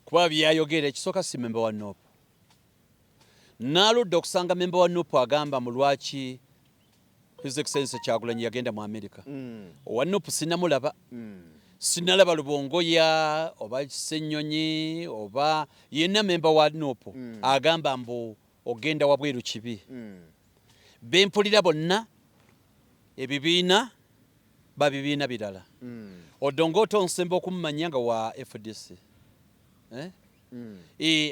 kuba byayogera ekisooka si memba wa NOP naludde okusanga memba wa NOP agamba mu lwaki His Excellency Kyagulanyi yagenda mu Amerika owa NOP sinamulaba sinalaba Lubongoya oba Ssenyonyi oba yenna memba wa NOP agamba mbu ogenda wabweru kibi bempulira bonna ebibiina babibiina birala Odonga Oto nsemba okumumanya nga wa FDC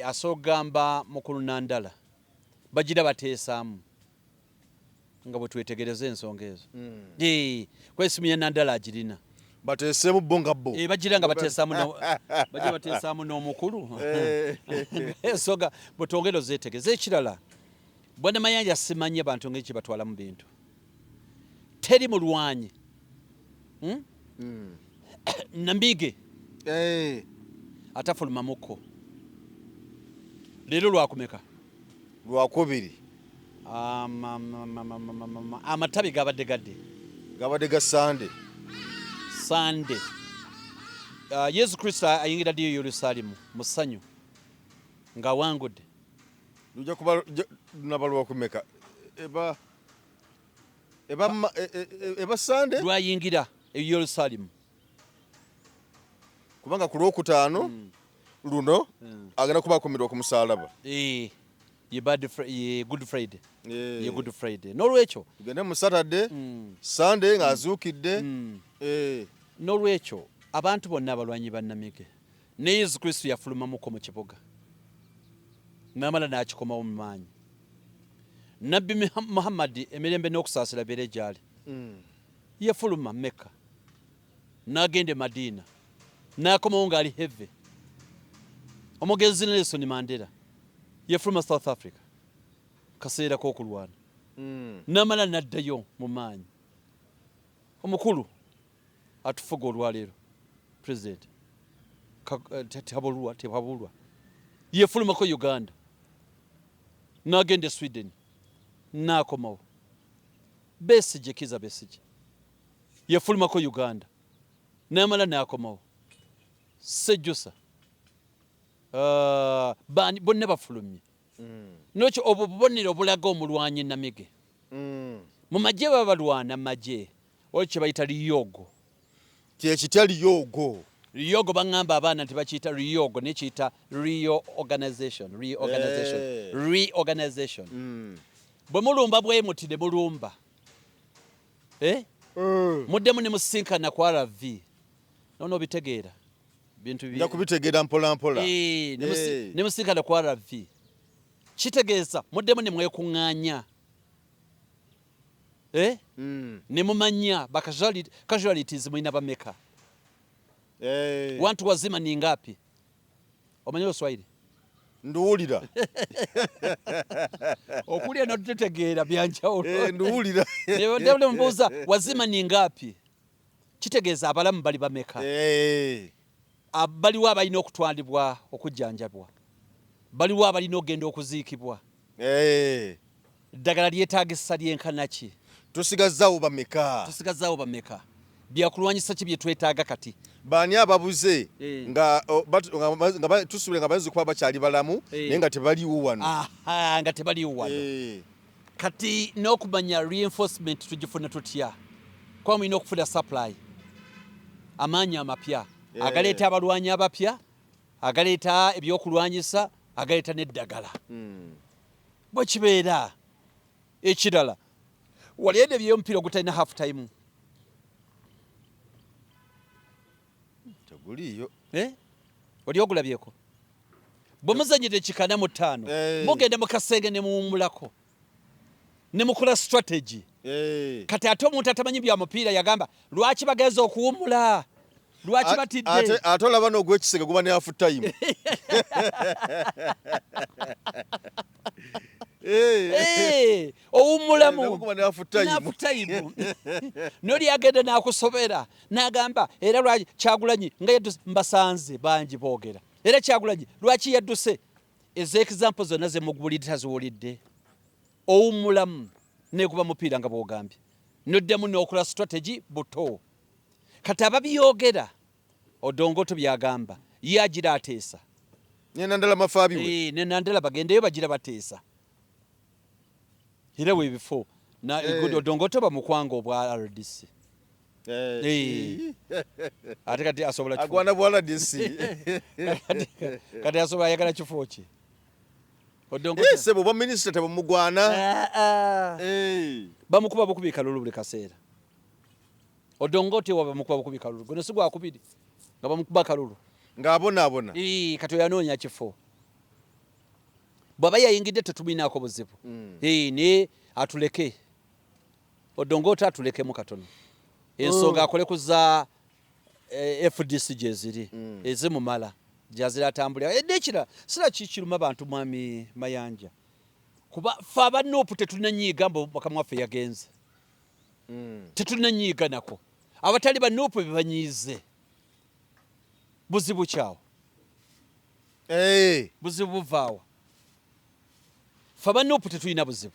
asogamba mukulu Nandala bagira bateesaamu nga bwe twetegereza ensonga ezo kwesimu ya Nandala agirina bateesemu bonga bo bagira nga bateesaamu n'omukulu ensonga bwetwongero zeetegeza ekirala bwana Mayanja simanye bantu ng'eki batwala mu bintu teri mulwanyi Nambige atafuluma muko leero lwakumeka lwakubiri amatabi gabadde ga Sande Yesu Kristo ayingira ddi Yerusalemu mu ssanyu ng'awangudde lujja kuba nabalwakumeka eba Sande lwayingira Yerusalemu kubanga ku Lwokutaano luno agenda kuba akomerwa ku musaalaba ye Good Friday n'olwekyo tugende mu Saturday Sunday ng'azuukidde n'olwekyo abantu bonna abalwanyi bannamige ne Yesu Kristo yafulumamuko mu kibuga n'amala n'akikomawo mu maanyi Nabbi Muhammad emirembe n'okusaasira beere gy'ali yafuluma Mecca n'agenda Madina n'akomawo ng'ali heve omugenzi Nelson Mandela yafuluma South Africa kaseera k'okulwana n'amala n'addayo mu maanyi omukulu atufuga olwaleero President tebabulwa yefulumako Uganda n'agenda Sweden n'akomawo Besigye Kizza Besigye yefulumako Uganda n'amala n'akomawo Sejjusa bonna bafulumye n'ekyo obwo bubonero obulaga omulwanyi Namige mu magye baba balwana magye waliwo kye bayita liyogo kyekitya liyogo liyogo baŋŋamba abaana nti bakiyita liyogo naye kiyita reorganization bwe mulumba bwe muti ne mulumba muddemu ne musinkana ku RV nono obitegeera bintu nja kubitegeera mpola mpola ne musinkana ku RV kitegeeza muddemu ne mwekuŋŋaanya ne mumanya ba casualties mulina bameka wantu wazima ni ngapi omanyi Oswahili nduwulira okulya notutegeera byanjawulo nduwulira ndabula mbuuza wazima ni ngapi kitegeeza abalamu bali bameka baliwo abalina okutwalibwa okujjanjabwa baliwo abalina okugenda okuziikibwa eddagala lyetaagisa lyenkanaki tusigazaawo bameka byakulwanyisa ki bye twetaaga kati baani ababuze nga tusuubire nga bayinza kuba bakyali balamu naye nga tebaliwo wano nga tebaliwo wano kati n'okumanya reinforcement tugifuna tutya kuba mulina okufuna supply amaanyi amapya agaleeta abalwanyi abapya agaleeta ebyokulwanyisa agaleeta n'eddagala bwe kibeera ekirala wali eno ebyomupiira ogutalina half time teguliyo oli ogulabyeko bwe muzanyire kikana mu 5 mugenda mu kasenge ne muwumulako ne mukola strategy kati ate omuntu atamanyi bya mupiira yagamba lwaki bageza okuwumula lwaki batidde ate olaba n'ogw'ekisenge guba ne half time owummulamu nafutayimu noli agenda nakusobera nagamba era lwaki Kyagulanyi nga yadduse mbasanze bangi boogera era Kyagulanyi lwaki yadduse ez'example zonna zemugulidde taziwulidde owummulamu nekuba mupiira nga bwogambye noddemu n'okola strategy buto kati ababyogera Odongoto byagamba ye agira ateesa nenandala mafaabiwe nenandala bagendeyo bagira bateesa era webifo na Odongoto bamukwanga obwa RDC ate kati asobola agwana bwa RDC kati asobola ayagala kifo ki Odongoto sebo bwa minister tebamugwana bamukuba bukubika lulu buli kaseera Odongoto waba mukuba bukubika lulu gono sigwa akubiri nga bamukuba kalulu ng'abona kati yanoonya kifo bw'aba yayingidde tetuminaako buzibu ne atuleke Odongoto atulekemu katono ensonga akole kuza FDC gyeziri ezimumala gyazira atambulira eddekira sira kikiruma abantu mwami Mayanja kuba fe abanoopu tetunanyiiga mboka mwaffe yagenze tetunanyiiga nako abatali banoopu bebanyiize buzibu kyawo buzibu buvaawa fe banoopu tetulina buzibu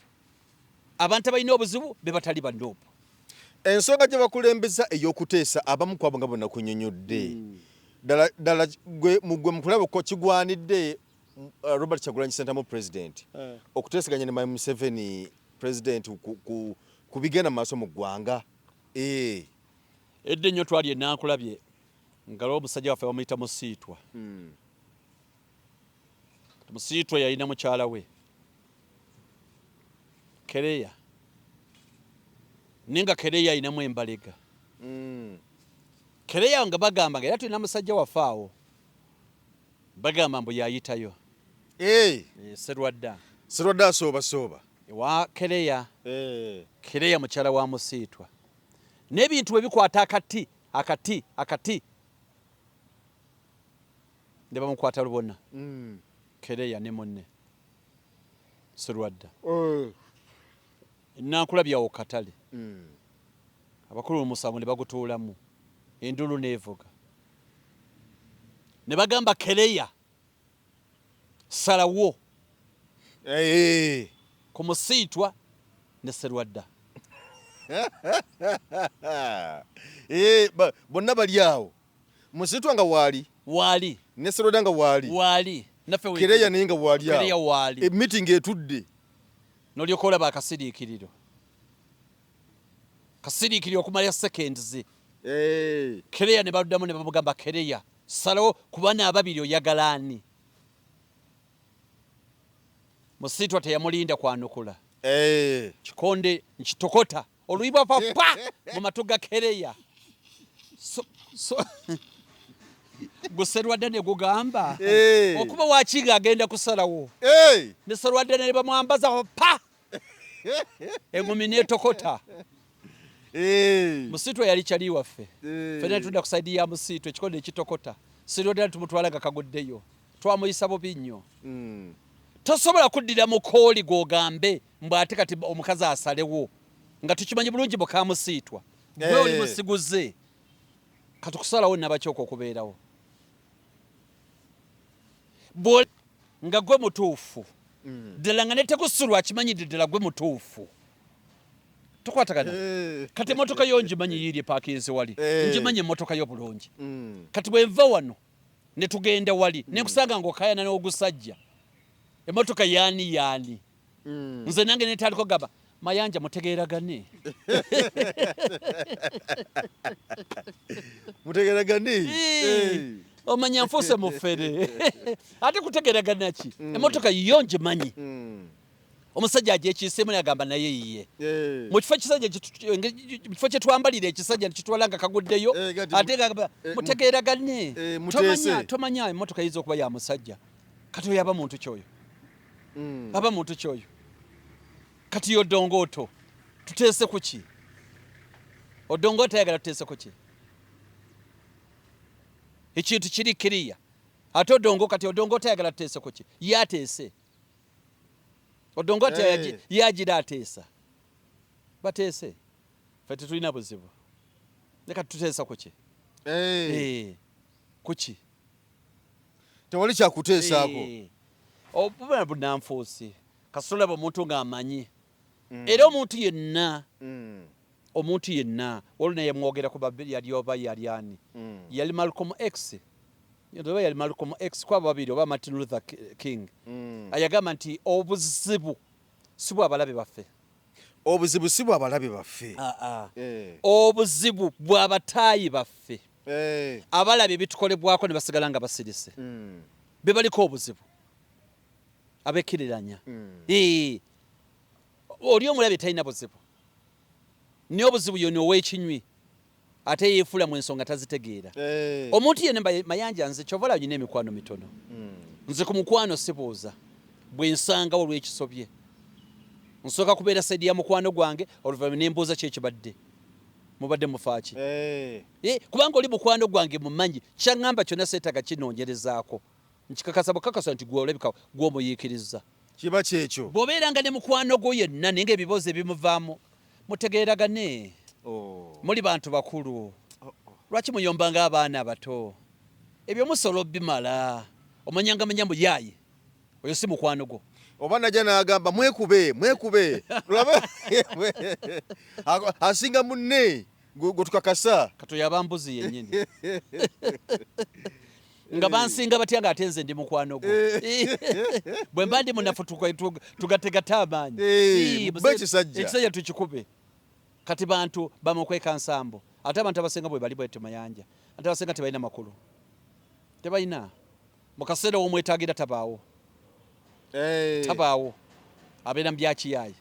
abantu abalina obuzibu be batali banoopu ensonga gye bakulembeza ey'okuteesa abamu kwabo nga bonna kunyonyodde ddala gwe mukulaba ko kigwanidde Robert Kyagulanyi Ssentamu president okuteesaganya ne Museveni president ku bigenda mu maaso mu ggwanga edde nnyo twali enankulabye nga lwo omusajja waffe bamuyita Musiitwa Musiitwa yalina mukyala we Kereya ninga Kereya alinamu embalega Kereya nga bagamba nga era tulina musajja waffe awo bagamba mbu yayitayo Serwadda sooba wa Kereya Kereya mukyala wa Musiitwa n'ebintu ebikwata akati ne bamukwata lubona Kereya ne munne Serwadda nankulabyawo katale abakulu omusango ne bagutuulamu endulu neevuga ne bagamba Kereya salawo ku Musiitwa ne Serwadda bonna bali awo Musiitwa nga waali ne Serwadda nga waali naffe Kereya naye nga Kereya waali meeting etudde n'olyoka olaba akasiriikiriro kasirikiri okumala seconds Kereya ne baddamu ne bamugamba Kereya salawo kubana ababiri oyagalani Musitwa teyamulinda kwanukula Kikonde nkitokota oluyibwa papa mu matuga Kereya so Guserwadde ne gugamba okuba wakiga agenda kusalawo ne Serwadde ne bamwambaza pa engumi netokota Musitwa yali kyali waffe fena tunda kusaidia ya Musitwa Kikonde kitokota Serwadde tumutwalaga kaguddeyo twamuyisa bubi nnyo tosobola kuddira mu kooli gogambe mbwate kati omukazi asalewo nga tukimanyi bulungi boka Musitwa gwe oli musiguze kati kusalawo nabakyoko okubeerawo nga gwe mutuufu ddala nga netekusulwa akimanyidde ddala gwe mutuufu tokwatagana kati emotoka yo ngimanyi yiiri paakinze wali ngimanyi emotoka yo bulungi kati bwenva wano netugenda wali nekusanga ng'okayana n'ogusajja emotoka yaani nze nange netandika gaba mayanja mutegeeragane omanya nfuuse mufere ate kutegeeragana ki emotoka yo ngimanyi omusajja agyekiiseemu nagamba naye yiye mu kifo kye twambalira ekisajja nekitwala nga kaguddeyo ate gamba mutegeeragane tomanya emotoka yinza okuba ya musajja kati oyo aba muntu kyoyo aba muntu kyoyo kati Odongoto tuteese kuki Odongoto ayagala tuteese kuki ekintu kiri kiriya ate Odongoto ayagala tuteese kuki yateese Odongoto yagira ateesa bateese ffe tetulina buzibu leka tuteesa kuki kuki tewali kyakuteesaako obubona bunanfuusi kasula omuntu ng'amanyi era omuntu yenna olwo naye mwogera ku babiri yali oba yalyani yali Malcolm X kwabo babiri oba Martin Luther King ayagamba nti obuzibu si bw'abalabe baffe obuzibu bw'abataayi baffe abalabye ebitukolebwako ne basigala nga basirise be baliko obuzibu abekiriranya oli omulabe talina buzibu niyo obuzibu yona ow'ekinywi ate yeefula mu ensonga tazitegeera omuntu yene mayanja nze kyovala nyina emikwano mitono nze ku mukwano sibuuza bwe nsangawo olw'ekisobye nsooka kubeera saidi ya mukwano gwange oluvannyuma ne mbuuza kyekibadde mubadde mufaaki kubanga oli mukwano gwange mumanyi kyaŋŋamba kyonna seetaga kinoonyerezaako nkikakasa bukakasa nti gwe olabika gw'omuyiikiriza kiba kyekyo bw'obeeranga ne mukwano gwo yenna naye ng'ebibuuzo ebimuvaamu mutegeeragane muli bantu bakulu lwaki muyombanga abaana abato ebyo musolo bimala omanyanga manyambu yayi oyo si mukwano gwo oba najja n'agamba mwekube asinga munne gwe tukakasa katoyo abambuzi yennyini nga bansinga batya ng'ate nze ndi mukwano gwo bwe mba ndi munafu tugategate amaanyi ekisajja tukikube kati bantu bamukweka nsambo ate abantu abasinga bwe bali bwete mayanja ate abasinga tebalina makulu tebalina mu kaseera w'omwetaagira tabaawo abeera mu byakiyaayi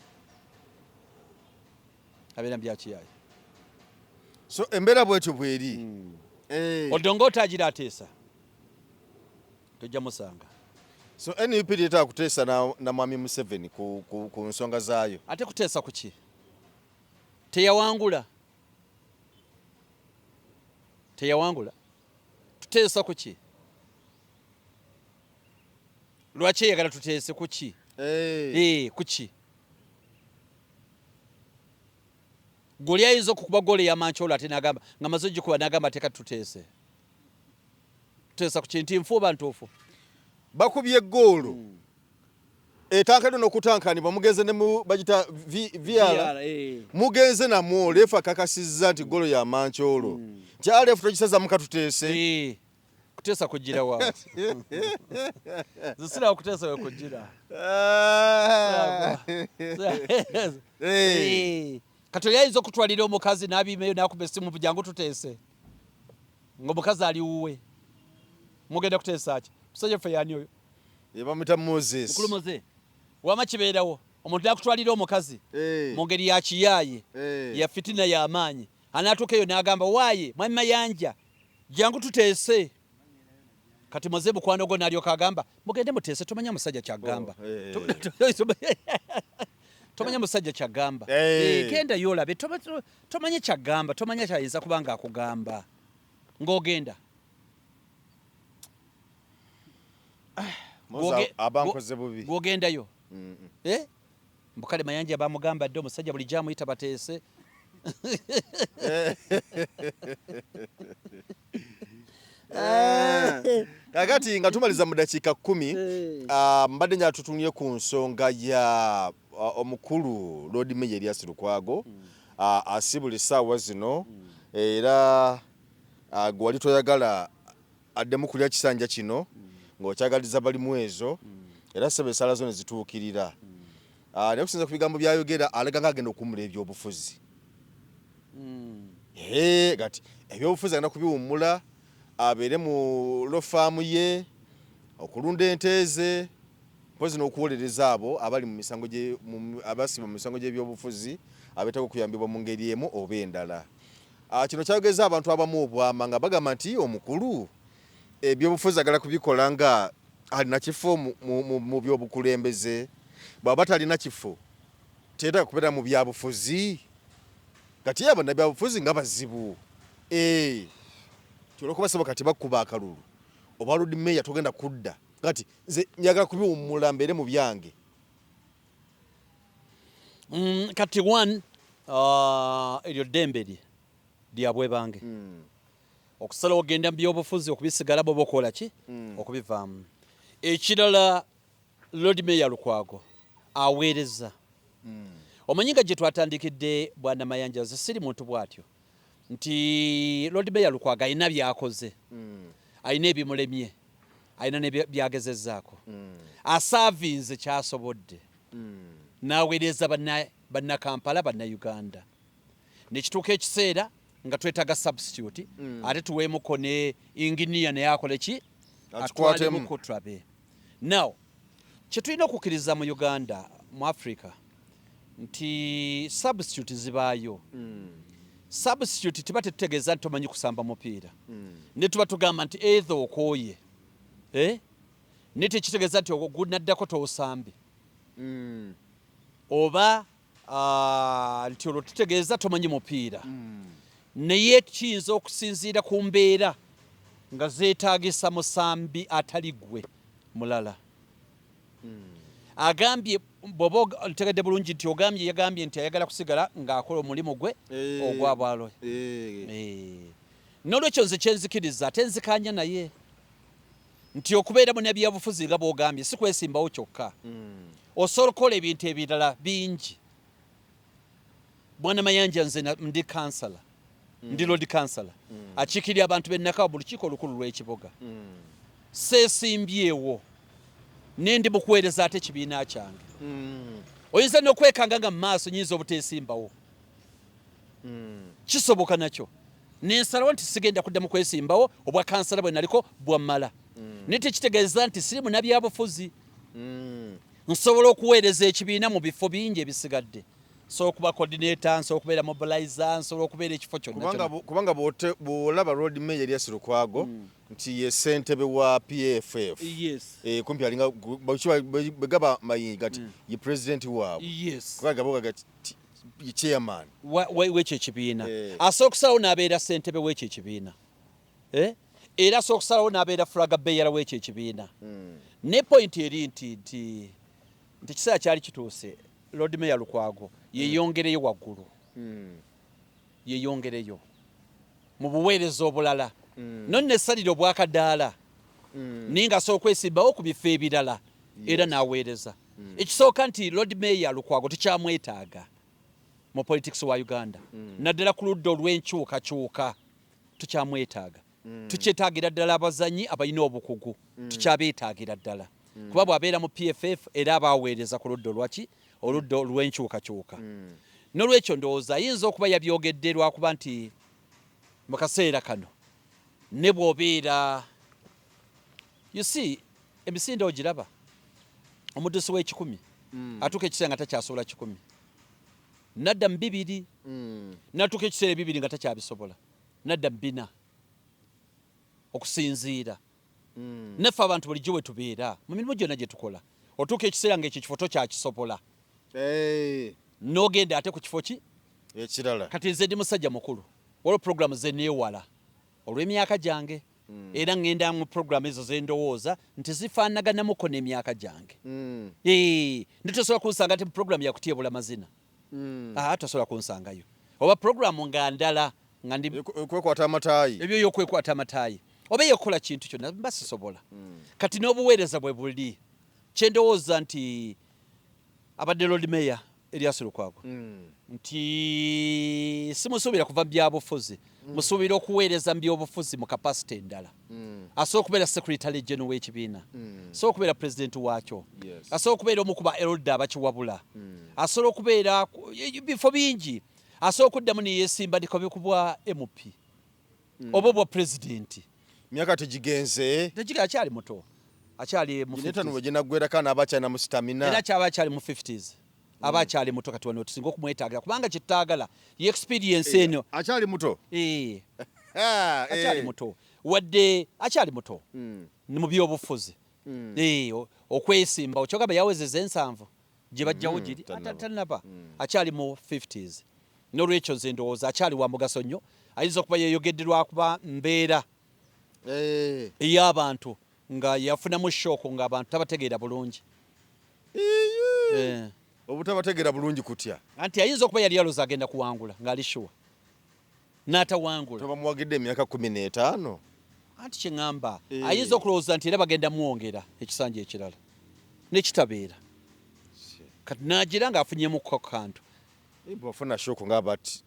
so embeera bwetyo bweri Odongoto agira ateesa tojja musanga so NUP leeta kuteesa na Mwami Museveni ku nsonga zaayo ate kuteesa kuki teyawangula tuteesa kuki lwaki eyagala tuteese kuki kuki goli ayinza okukuba goli yamancholo ate nagamba nga maze gikuba nagamba teka tuteese kuki nti nfuuba ntuufu bakubye goolo etankadde n'okutankanibwa mugenze ne bagita VR mugenze namwo lefu akakasizza nti goolo ya mancholo kyalefu tokisaza mukatuteese kuteesa kugira wa zisira kuteesa we kugira kati yayinza okutwalira omukazi n'abimeyo n'akuba essimu bujjangu tuteese ng'omukazi ali wuwe mugenda kuteesa ki musajja ffe yani oyo bamuyita Moses mukulu muze wama kibeerawo omuntu nakutwalira omukazi mu ngeri ya kiyaaye ya fitina y'amaanyi anaatuuka eyo n'agamba waaye mwami Mayanja jangu tuteese kati muze mukwano gwo n'alyoka agamba mugende muteese tomanya musajja kyagamba tomanya musajja kyagamba genda yolabe tomanya kyagamba tomanya kyayinza kubanga akugamba ng'ogenda abankoze bubi gwogendayo mbukale Mayanja bamugamba dde omusajja buli gyamuyita bateese kakati nga tumaliza mu dakiika 10 mbadde nyatutunye ku nsonga ya omukulu Lord Mayor Erias Lukwago asibula essaawa zino era gwali toyagala addemu kulya kisanja kino ng'okyagaliza balimu ezo era sebe esala zo ne zituukirira naye okusinza ku bigambo byayogera alaga ng'agenda okumula ebyobufuzi kati ebyobufuzi agenda kubiwummula abeere mu lofaamu ye okulunda ente ze mpozi n'okuwolereza abo abali mu misango abasiba mu misango gy'ebyobufuzi abeetaaga okuyambibwa mu ngeri emu oba endala. Kino kyayogeza abantu abamu obwama nga bagamba nti omukulu ebyobufuzi agala kubikola nga alina kifo mu byobukulembeze bw'aba talina kifo teetaaga kubeera mu byabufuzi kati abo na byabufuzi nga bazibu kyolwokubasaba kati bakuba akalulu oba Lord Mayor togenda kudda kati nze njagala kubiwummula mbeere mu byange kati eryo ddembe lyabwe bange okusala ogenda mu byobufuzi okubisigala bo bokola ki okubivaamu ekirala Lord Mayor Lukwago aweereza omanyi nga gye twatandikidde bwana Mayanja ze siri muntu bw'atyo nti Lord Mayor Lukwago alina byakoze alina ebimulemye alina nebyagezezzaako asaavinze kyasobodde n'aweereza bannakampala bannayuganda nekituuka ekiseera nga twetaaga substitute ate tuweemuko ne inginiya naye akole ki atwalemuko tulabe now kyetulina okukkiriza mu Uganda mu Africa nti substitute zibaayo substitute tiba tetutegeeza nti tomanyi kusamba mupiira ne tuba tugamba nti either okooye ne tekitegeeza nti ogunaddako towusambi oba nti olwo tutegeeza tomanyi mupiira naye kiyinza okusinziira ku mbeera nga zeetaagisa musambi atali gwe mulala agambye bw'oba otegedde bulungi nti ogambye yagambye nti ayagala kusigala ng'akola omulimu gwe ogwabwalo n'olwekyo nze kyenzikiriza ate nzikanya naye nti okubeera munnabyabufuzi nga bw'ogambye si kwesimbawo kyokka osobola okukola ebintu ebirala bingi bwana Mayanja nze ndi kansala ndi Lord Kansala akiikirira abantu b'ennaka mu lukiiko olukulu lw'ekibuga seesimbyewo nendi mukuweereza ate ekibiina kyange oyinza n'okwekanga nga mu maaso nyinza obuteesimbawo kisoboka nakyo nensalawo nti sigenda kudda mu kwesimbawo obwa kansala bwe naliko bwammala naye tekitegeeza nti siri munnabyabufuzi nsobola okuweereza ekibiina mu bifo bingi ebisigadde nsobola okuba coordinator nsobola okubeera mobilizer nsobola okubeera ekifo kyonna kubanga bw'olaba Lord Mayor Erias Lukwago nti ye ssentebe wa PFF kumpi alinga bwegaba mayinga ti ye president waabwe kubanga bogaga ye chairman w'ekyo ekibiina asobola okusalawo n'abeera ssentebe w'ekyo ekibiina era asobola okusalawo n'abeera flaga bearer w'ekyo ekibiina ne point eri nti kiseera kyali kituuse Lord Mayor Lukwago yeyongereyo waggulu yeyongereyo mu buweereza obulala nonnesalira obwakadaala naye ng'asobola okwesimbawo ku bifo ebirala era n'aweereza ekisooka nti Lord Mayor Lukwago tukyamwetaaga mu politics wa Uganda naddala ku ludda olw'enkyukakyuka tukyamwetaaga tukyetaagira ddala abazanyi abalina obukugu tukyabeetaagira ddala kuba bw'abeera mu PFF era abaaweereza ku ludda olwaki oludda olw'enkyukakyuka nolwekyo ndowooza ayinza okuba yabyogedde lwakuba nti mu kaseera kano ne bw'obeera you see emisinde ogiraba omuddusi w'ekikumi atuuka ekiseera nga takyasobola 100 nadda mu 2 natuuka ekiseera 2 nga takyabisobola nadda mu 4 okusinziira naffe abantu bulijjo bwe tubeera mu mirimu gyonna gye tukola otuuka ekiseera ng'ekyo kifo tokyakisobola n'ogenda ate ku kifo ki ekirala kati nze ndi musajja mukulu olwo programu ze neewala olw'emyaka gyange era ngenda mu programu ezo ze ndowooza nti zifaanaganamuko n'emyaka gyange nitosobola kunsanga ti programu yakutyebula mazina tosobola kunsangayo oba programu nga ndala nga ndi kwekwata amataayi ebyo y'okwekwata amataayi oba eyokukola kintu kyonna mba sisobola kati n'obuweereza bwe buli kyendowooza nti abadde Lord Mayor Erias Lukwago nti simusuubira kuva mu byabufuzi musuubira okuweereza mu byobufuzi mu kapasite endala asobola okubeera secretary general w'ekibiina asobola okubeera president waakyo asobola okubeera omu ku ba elda abakiwabula asobola okubeera bifo bingi asobola okuddamu neyeesimba ndikabikubwa MP oba obwa president myaka tegigenze akyali muto akyali mu 50s bweginagwerako n'abakyalina mu stamina era kyaba akyali mu 50s aba akyali muto kati wano tusinga okumwetaagira kubanga kyetutaagala ye experience eno akyali muto akyali muto wadde akyali muto mu byobufuzi okwesimba okyogamba yawezeza 7 gye bajjawo giri tanaba akyali mu 50s n'olwekyo nze ndowooza akyali wa mugaso nnyo ayinza okuba yeyogedderwa kuba mbeera ey'abantu nga yafunamu shooko ng'abantu tabategeera bulungi obutabategeera bulungi kutya anti ayinza okuba yali yaloza agenda kuwangula ng'ali shuwa n'atawangula tobamuwagidde emyaka 15 anti kyeŋŋamba ayinza okulowooza nti era bagenda muwongera ekisanja ekirala nekitabeera kati nagira ng'afunyemu kantu bwafuna shooko ng'abati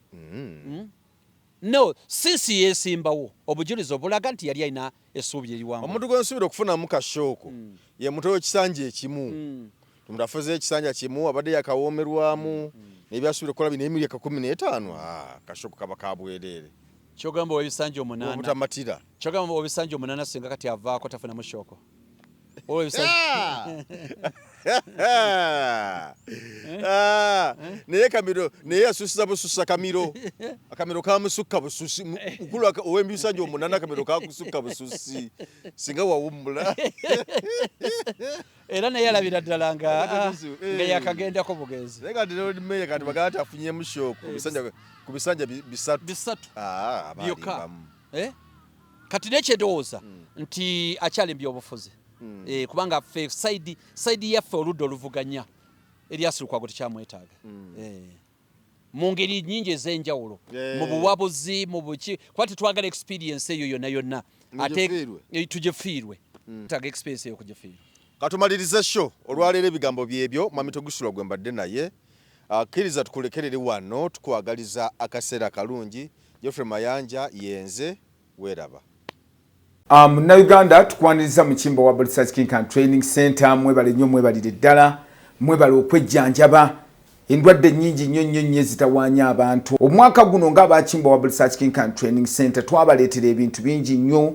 no sinsi yeesimbawo obujulizi obulaga nti yali alina essuubi eriwangu omuntu gwe nsuubira okufunamu kashooko ye muto w'ekisanja ekimu omuntu afuze ekisanja kimu abadde yakawoomerwamu n'ebyasuubira okukola bino emyaka 15 kashooko kaba kabwereere kyogamba ebisanja 8 obutamatira kyogamba ebisanja 8 singa kati avaako tafunamu shooko naye kamiro naye yasusiza bususa kamiro akamiro kamusukka bususi mukulu ow'embisanja 8 akamiro kakusukka bususi singa wawummula era naye alabira ddala nga yakagendako bugenzi naye kati Lord Mayor kati bagala ti afunyemu shooko ku bisanja 3 byokka kati nekyendowooza nti akyali mu byobufuzi kubanga ffe saidi yaffe oludda oluvuganya Erias Lukwago tekyamwetaaga mu ngeri nnyingi ez'enjawulo mu buwabuzi mu buki kuba tetwagala experience eyo yonna yonna ate tugifiirwe taaga experience eyo kugifiirwa katumaliriza show olwaleero ebigambo byebyo Mwami Togusulwa gwe mbadde naye kkiriza tukulekerere wano tukwagaliza akaseera kalungi Geoffrey Mayanja yenze weeraba Munnayuganda tukwaniriza mu kimbo wa Research King and Training Center mwebale nnyo mwebalire ddala mwebale okwejjanjaba endwadde nnyingi nnyo ezitawaanya abantu omwaka guno ng'abakimbo wa Research King and Training Center twabaleetera ebintu bingi nnyo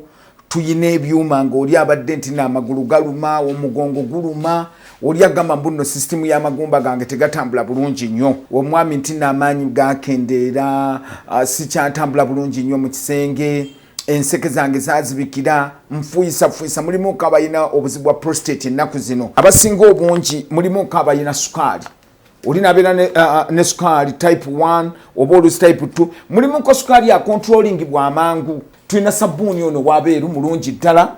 tuyina ebyuma ng'oli abadde nti n'amagulu galuma omugongo guluma oli agamba mbuno system y'amagumba gange tegatambula bulungi nnyo omwami nti n'amaanyi gakendeera sikyatambula bulungi nnyo mu kisenge enseke zange zazibikira nfuyisa mulimu kabayina obuzibu bwa prostate ennaku zino abasinga obungi mulimu kabayina sukaali oli nabeera ne sukaali type 1 oba olusi type 2 mulimu ko sukaali ya controlling bw'amangu tulina sabbuuni ono wabeeru mulungi ddala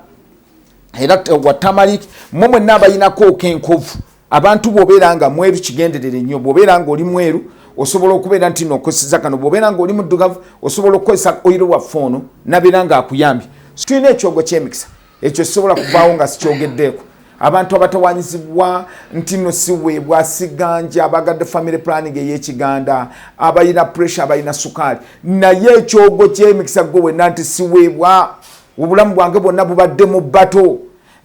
era wa tamalik mmwe n'abayinako okenkovu abantu bw'obeera nga mweru kigenderere nnyo bw'obeera nga oli mweru osobola okubeera nti n'okozesa kano bw'obeera nga oli muddugavu osobola okukozesa oyiro wa foono nabeera nga akuyambye tulina ekyogo ky'emikisa ekyo kisobola kuvaawo nga sikyogeddeeko abantu abatawanyizibwa nti no siweebwa siganja abagadde family planning ey'ekiganda abayina pressure abayina sukaali naye ekyogo ky'emikisa gwe wenna nti siweebwa obulamu bwange bwonna bubadde mu bbato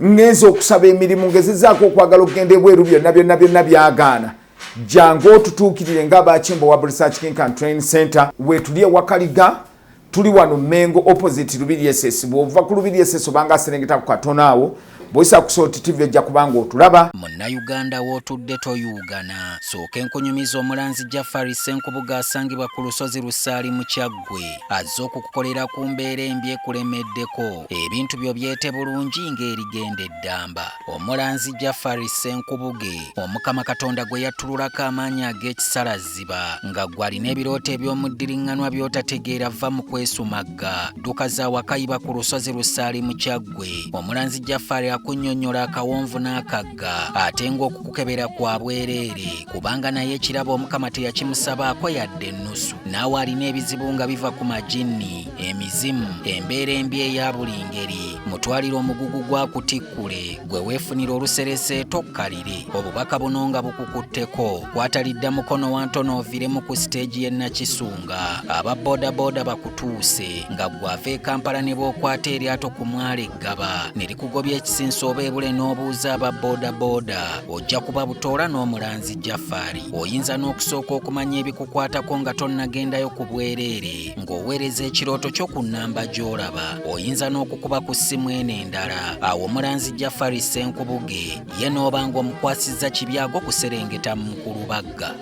ngenza okusaba emirimu ngezezaako okwagala okugenda ebweru byonna byagaana jangu otutuukirire ng'abakimbo wa Research King and Training Center wetuli Wakaliga tuli wano Mengo opposite Lubiri SS bw'ova ku Lubiri SS obanga serengeta ku Katono awo boisa kusoti TV ejja kubanga otulaba. Munnayuganda w'otudde toyugana sooka enkunyumiza omulanzi Jafari Ssenkubuga asangibwa ku lusozi Lusaali mu Kyaggwe azze okukukolera ku mbeera embi ekulemeddeko ebintu byo byete bulungi ng'erigenda eddamba. Omulanzi Jafari Ssenkubuge Omukama Katonda gwe yattululako amaanyi ag'ekisalaziba nga gwalina ebirooto eby'omuddiringanwa by'otategeera va mu kwesumagga dduka za wakayiba ku lusozi Lusaali mu Kyaggwe. Omulanzi Jafari akunnyonnyola akawonvu n'akagga ate ng'okukukebera kwa bwereere kubanga naye ekirabo Omukama teyakimusabaako yadde ennusu. Naawe alina ebizibu nga biva ku majinni, emizimu, embeera embi eya buli ngeri. Mutwalire omugugu gwa kutikkule gwe weefunira oluserese tokkalire. Obubaka buno nga bukukutteko kwatalidda mukono wa ntono oviremu ku siteegi y'e Nakisunga. Aba bodaboda bakutuuse nga gwava e Kampala ne bw'okwata eryato ku mwalo Eggaba ne likugobya ekisinsa oba ebule n'obuuza aba bodaboda ojja kuba butoola n'omulanzi Jafari. Oyinza n'okusooka okumanya ebikukwatako nga tonnagendayo ku bwereere ng'oweereza ekirooto kyo ku nnamba gy'olaba. Oyinza n'okukuba ku ssimu eno endala. Awo omulanzi Jafari Ssenkubuge ye n'oba ng'omukwasizza kibyago kuserengeta mu Nkulubagga.